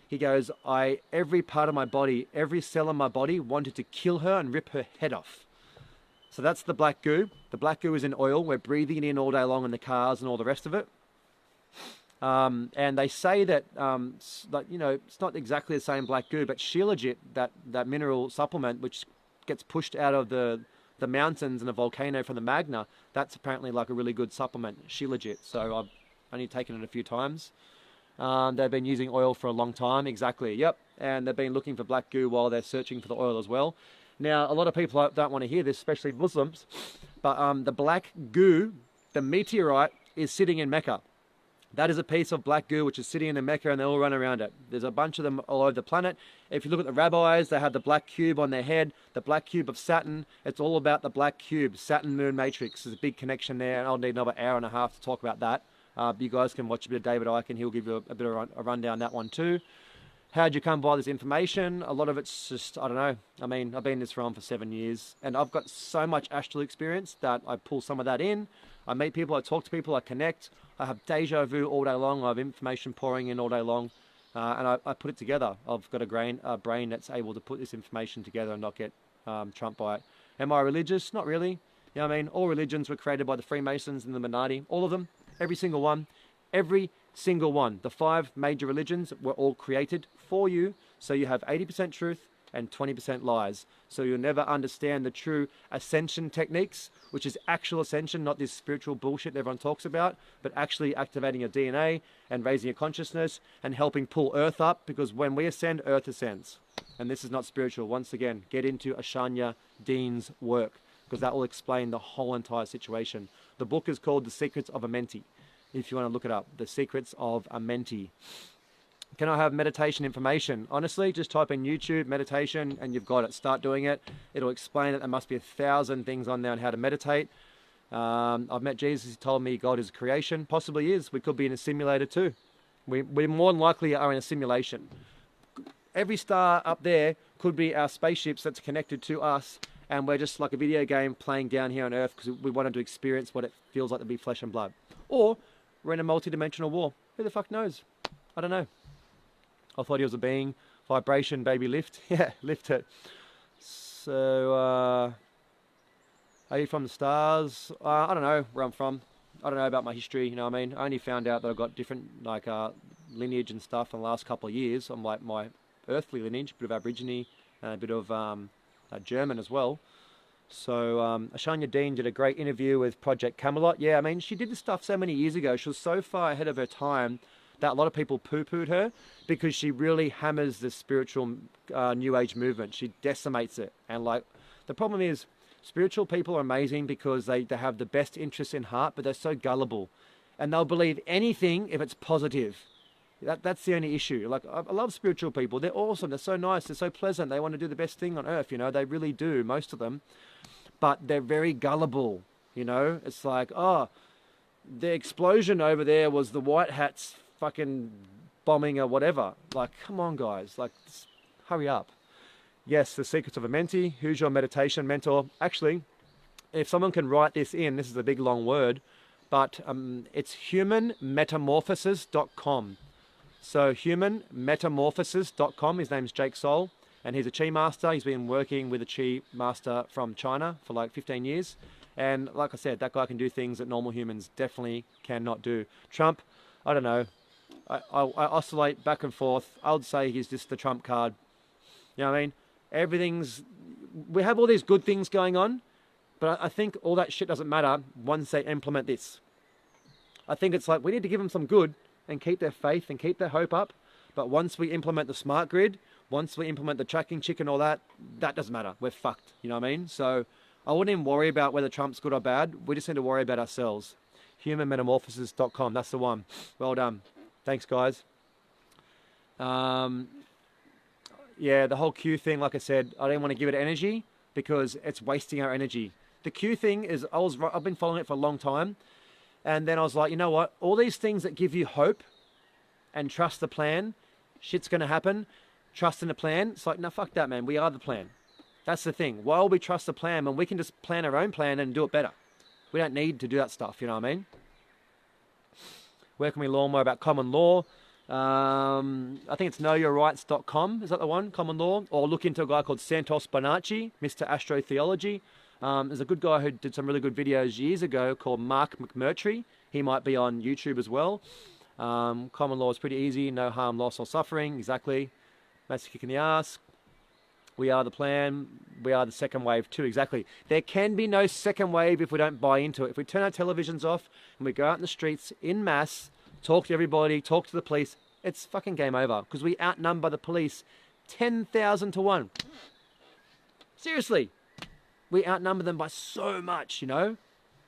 he goes, every part of my body, every cell in my body wanted to kill her and rip her head off. So that's the black goo. The black goo is in oil. We're breathing it in all day long in the cars and all the rest of it. And they say that, it's not exactly the same black goo, but Shilajit, that mineral supplement, which gets pushed out of the mountains and the volcano from the magma, that's apparently like a really good supplement, Shilajit. So I've only taken it a few times. They've been using oil for a long time, exactly, yep. And they've been looking for black goo while they're searching for the oil as well. Now, a lot of people don't want to hear this, especially Muslims, but the black goo, the meteorite, is sitting in Mecca. That is a piece of black goo which is sitting in Mecca, and they all run around it. There's a bunch of them all over the planet. If you look at the rabbis, they have the black cube on their head, the black cube of Saturn. It's all about the black cube, Saturn moon matrix. There's a big connection there, and I'll need another hour and a half to talk about that. You guys can watch a bit of David Icke, and he'll give you a bit of a rundown on that one too. How'd you come by this information? A lot of it's just, I don't know. I mean, I've been in this realm for 7 years, and I've got so much astral experience that I pull some of that in. I meet people, I talk to people, I connect. I have deja vu all day long. I have information pouring in all day long. And I put it together. I've got a brain that's able to put this information together and not get trumped by it. Am I religious? Not really. You know what I mean? All religions were created by the Freemasons and the Illuminati. All of them. Every single one. Every single one. The 5 major religions were all created for you. So you have 80% truth and 20% lies. So you'll never understand the true ascension techniques, which is actual ascension, not this spiritual bullshit that everyone talks about, but actually activating your DNA and raising your consciousness and helping pull Earth up, because when we ascend, Earth ascends. And this is not spiritual. Once again, get into Ashanya Dean's work, because that will explain the whole entire situation. The book is called The Secrets of Amenti, if you want to look it up. The Secrets of Amenti. Can I have meditation information? Honestly, just type in YouTube meditation and you've got it. Start doing it. It'll explain it. There must be 1,000 things on there on how to meditate. I've met Jesus. He told me God is creation. Possibly is. We could be in a simulator too. We more than likely are in a simulation. Every star up there could be our spaceships that's connected to us, and we're just like a video game playing down here on Earth because we wanted to experience what it feels like to be flesh and blood. Or we're in a multi-dimensional war. Who the fuck knows? I don't know. I thought he was a being. Vibration, baby, lift. Yeah, lift it. So, are you from the stars? I don't know where I'm from. I don't know about my history, you know what I mean? I only found out that I've got different, like, lineage and stuff in the last couple of years. I'm like my earthly lineage, a bit of Aborigine, and a bit of German as well. So, Ashanya Dean did a great interview with Project Camelot. Yeah, I mean, she did this stuff so many years ago. She was so far ahead of her time that a lot of people poo-pooed her because she really hammers the spiritual New Age movement. She decimates it. And like, the problem is, spiritual people are amazing because they have the best interests in heart, but they're so gullible. And they'll believe anything if it's positive. That's the only issue. Like, I love spiritual people. They're awesome. They're so nice. They're so pleasant. They want to do the best thing on earth, you know. They really do, most of them. But they're very gullible, you know. It's like, oh, the explosion over there was the white hats fucking bombing or whatever. Like, come on, guys. Like, hurry up. Yes, The Secrets of Amenti. Who's your meditation mentor? Actually, if someone can write this in, this is a big long word, but it's humanmetamorphosis.com. So humanmetamorphosis.com. His name's Jake Soul, and he's a Chi master. He's been working with a Chi master from China for like 15 years. And like I said, that guy can do things that normal humans definitely cannot do. Trump, I don't know. I oscillate back and forth. I would say he's just the Trump card. You know what I mean? We have all these good things going on, but I think all that shit doesn't matter once they implement this. I think it's like we need to give them some good and keep their faith and keep their hope up. But once we implement the smart grid, once we implement the tracking chip and all that, that doesn't matter. We're fucked. You know what I mean? So I wouldn't even worry about whether Trump's good or bad. We just need to worry about ourselves. Humanmetamorphosis.com. That's the one. Well done. Thanks, guys. Yeah, the whole Q thing, like I said, I didn't want to give it energy because it's wasting our energy. The Q thing is, I've been following it for a long time. And then I was like, you know what? All these things that give you hope and trust the plan, shit's going to happen. Trust in the plan. It's like, no, fuck that, man. We are the plan. That's the thing. Why will we trust the plan when we can just plan our own plan and do it better? We don't need to do that stuff, you know what I mean? Where can we learn more about common law? I think it's knowyourrights.com. Is that the one? Common law? Or look into a guy called Santos Bonacci, Mr. Astrotheology. There's a good guy who did some really good videos years ago called Mark McMurtry. He might be on YouTube as well. Common law is pretty easy. No harm, loss, or suffering. Exactly. Massive kick in the ass. We are the plan. We are the second wave too. Exactly. There can be no second wave if we don't buy into it. If we turn our televisions off and we go out in the streets in mass, talk to everybody, talk to the police, it's fucking game over because we outnumber the police 10,000 to 1. Seriously. We outnumber them by so much, you know.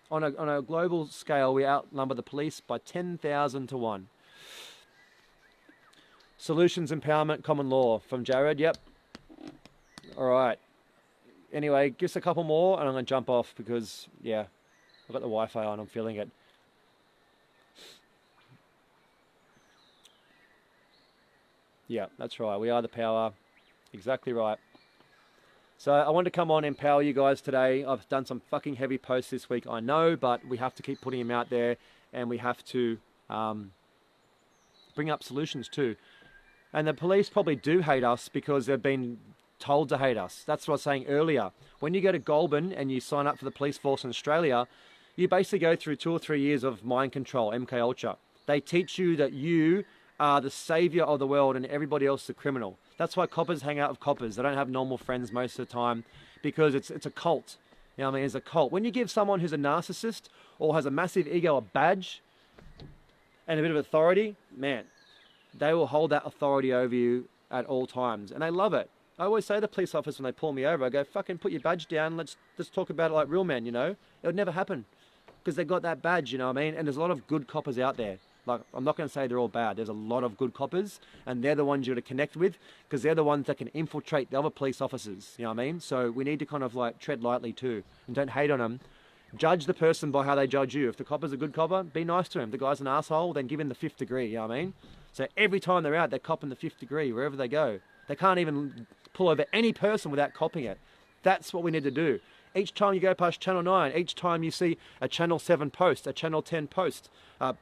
On a global scale, we outnumber the police by 10,000 to 1. Solutions Empowerment Common Law from Jared. Yep. All right. Anyway, give us a couple more and I'm going to jump off because, yeah, I've got the Wi-Fi on. I'm feeling it. Yeah, that's right. We are the power. Exactly right. So I wanted to come on and empower you guys today. I've done some fucking heavy posts this week, I know, but we have to keep putting them out there, and we have to bring up solutions too. And the police probably do hate us because they've been told to hate us. That's what I was saying earlier. When you go to Goulburn and you sign up for the police force in Australia, you basically go through 2 or 3 years of mind control, MK Ultra. They teach you that you are the savior of the world and everybody else is a criminal. That's why coppers hang out with coppers. They don't have normal friends most of the time because it's a cult. You know what I mean? It's a cult. When you give someone who's a narcissist or has a massive ego a badge and a bit of authority, man, they will hold that authority over you at all times. And they love it. I always say to the police officers when they pull me over, I go, fucking put your badge down. Let's talk about it like real men, you know? It would never happen because they got that badge, you know what I mean? And there's a lot of good coppers out there. Like, I'm not going to say they're all bad. There's a lot of good coppers, and they're the ones you're to connect with because they're the ones that can infiltrate the other police officers. You know what I mean? So we need to kind of like tread lightly too and don't hate on them. Judge the person by how they judge you. If the copper's a good copper, be nice to him. If the guy's an asshole, then give him the 5th degree. You know what I mean? So every time they're out, they're copping the 5th degree wherever they go. They can't even pull over any person without copping it. That's what we need to do. Each time you go past Channel 9, each time you see a Channel 7 post, a Channel 10 post,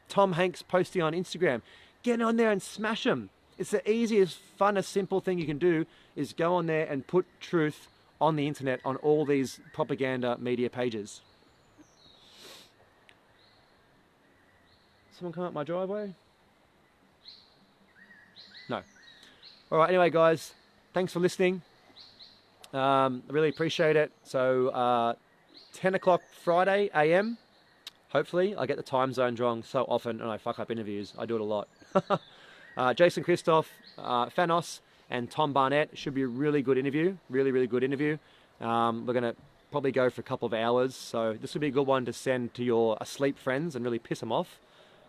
Tom Hanks posting on Instagram, get on there and smash them. It's the easiest, funnest, simple thing you can do is go on there and put truth on the internet on all these propaganda media pages. Someone come up my driveway? No. All right, anyway, guys, thanks for listening. I really appreciate it. So 10 o'clock Friday AM, hopefully. I get the time zones wrong so often and I fuck up interviews. I do it a lot. Jason Christoph, Thanos and Tom Barnett should be a really good interview. Really, really good interview. We're going to probably go for a couple of hours. So this would be a good one to send to your asleep friends and really piss them off.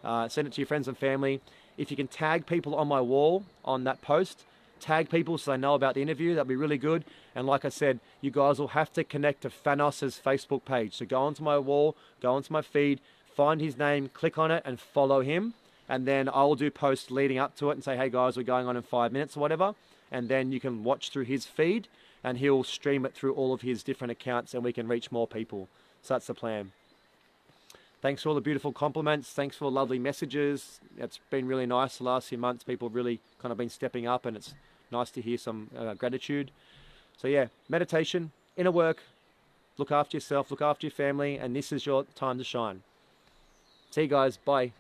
Send it to your friends and family. If you can tag people on my wall on that post, tag people so they know about the interview. That'd be really good. And like I said, you guys will have to connect to Thanos' Facebook page. So go onto my wall, go onto my feed, find his name, click on it and follow him. And then I'll do posts leading up to it and say, hey guys, we're going on in 5 minutes or whatever. And then you can watch through his feed and he'll stream it through all of his different accounts and we can reach more people. So that's the plan. Thanks for all the beautiful compliments. Thanks for lovely messages. It's been really nice the last few months. People have really kind of been stepping up and it's nice to hear some gratitude. So yeah, meditation, inner work, look after yourself, look after your family, and this is your time to shine. See you guys. Bye.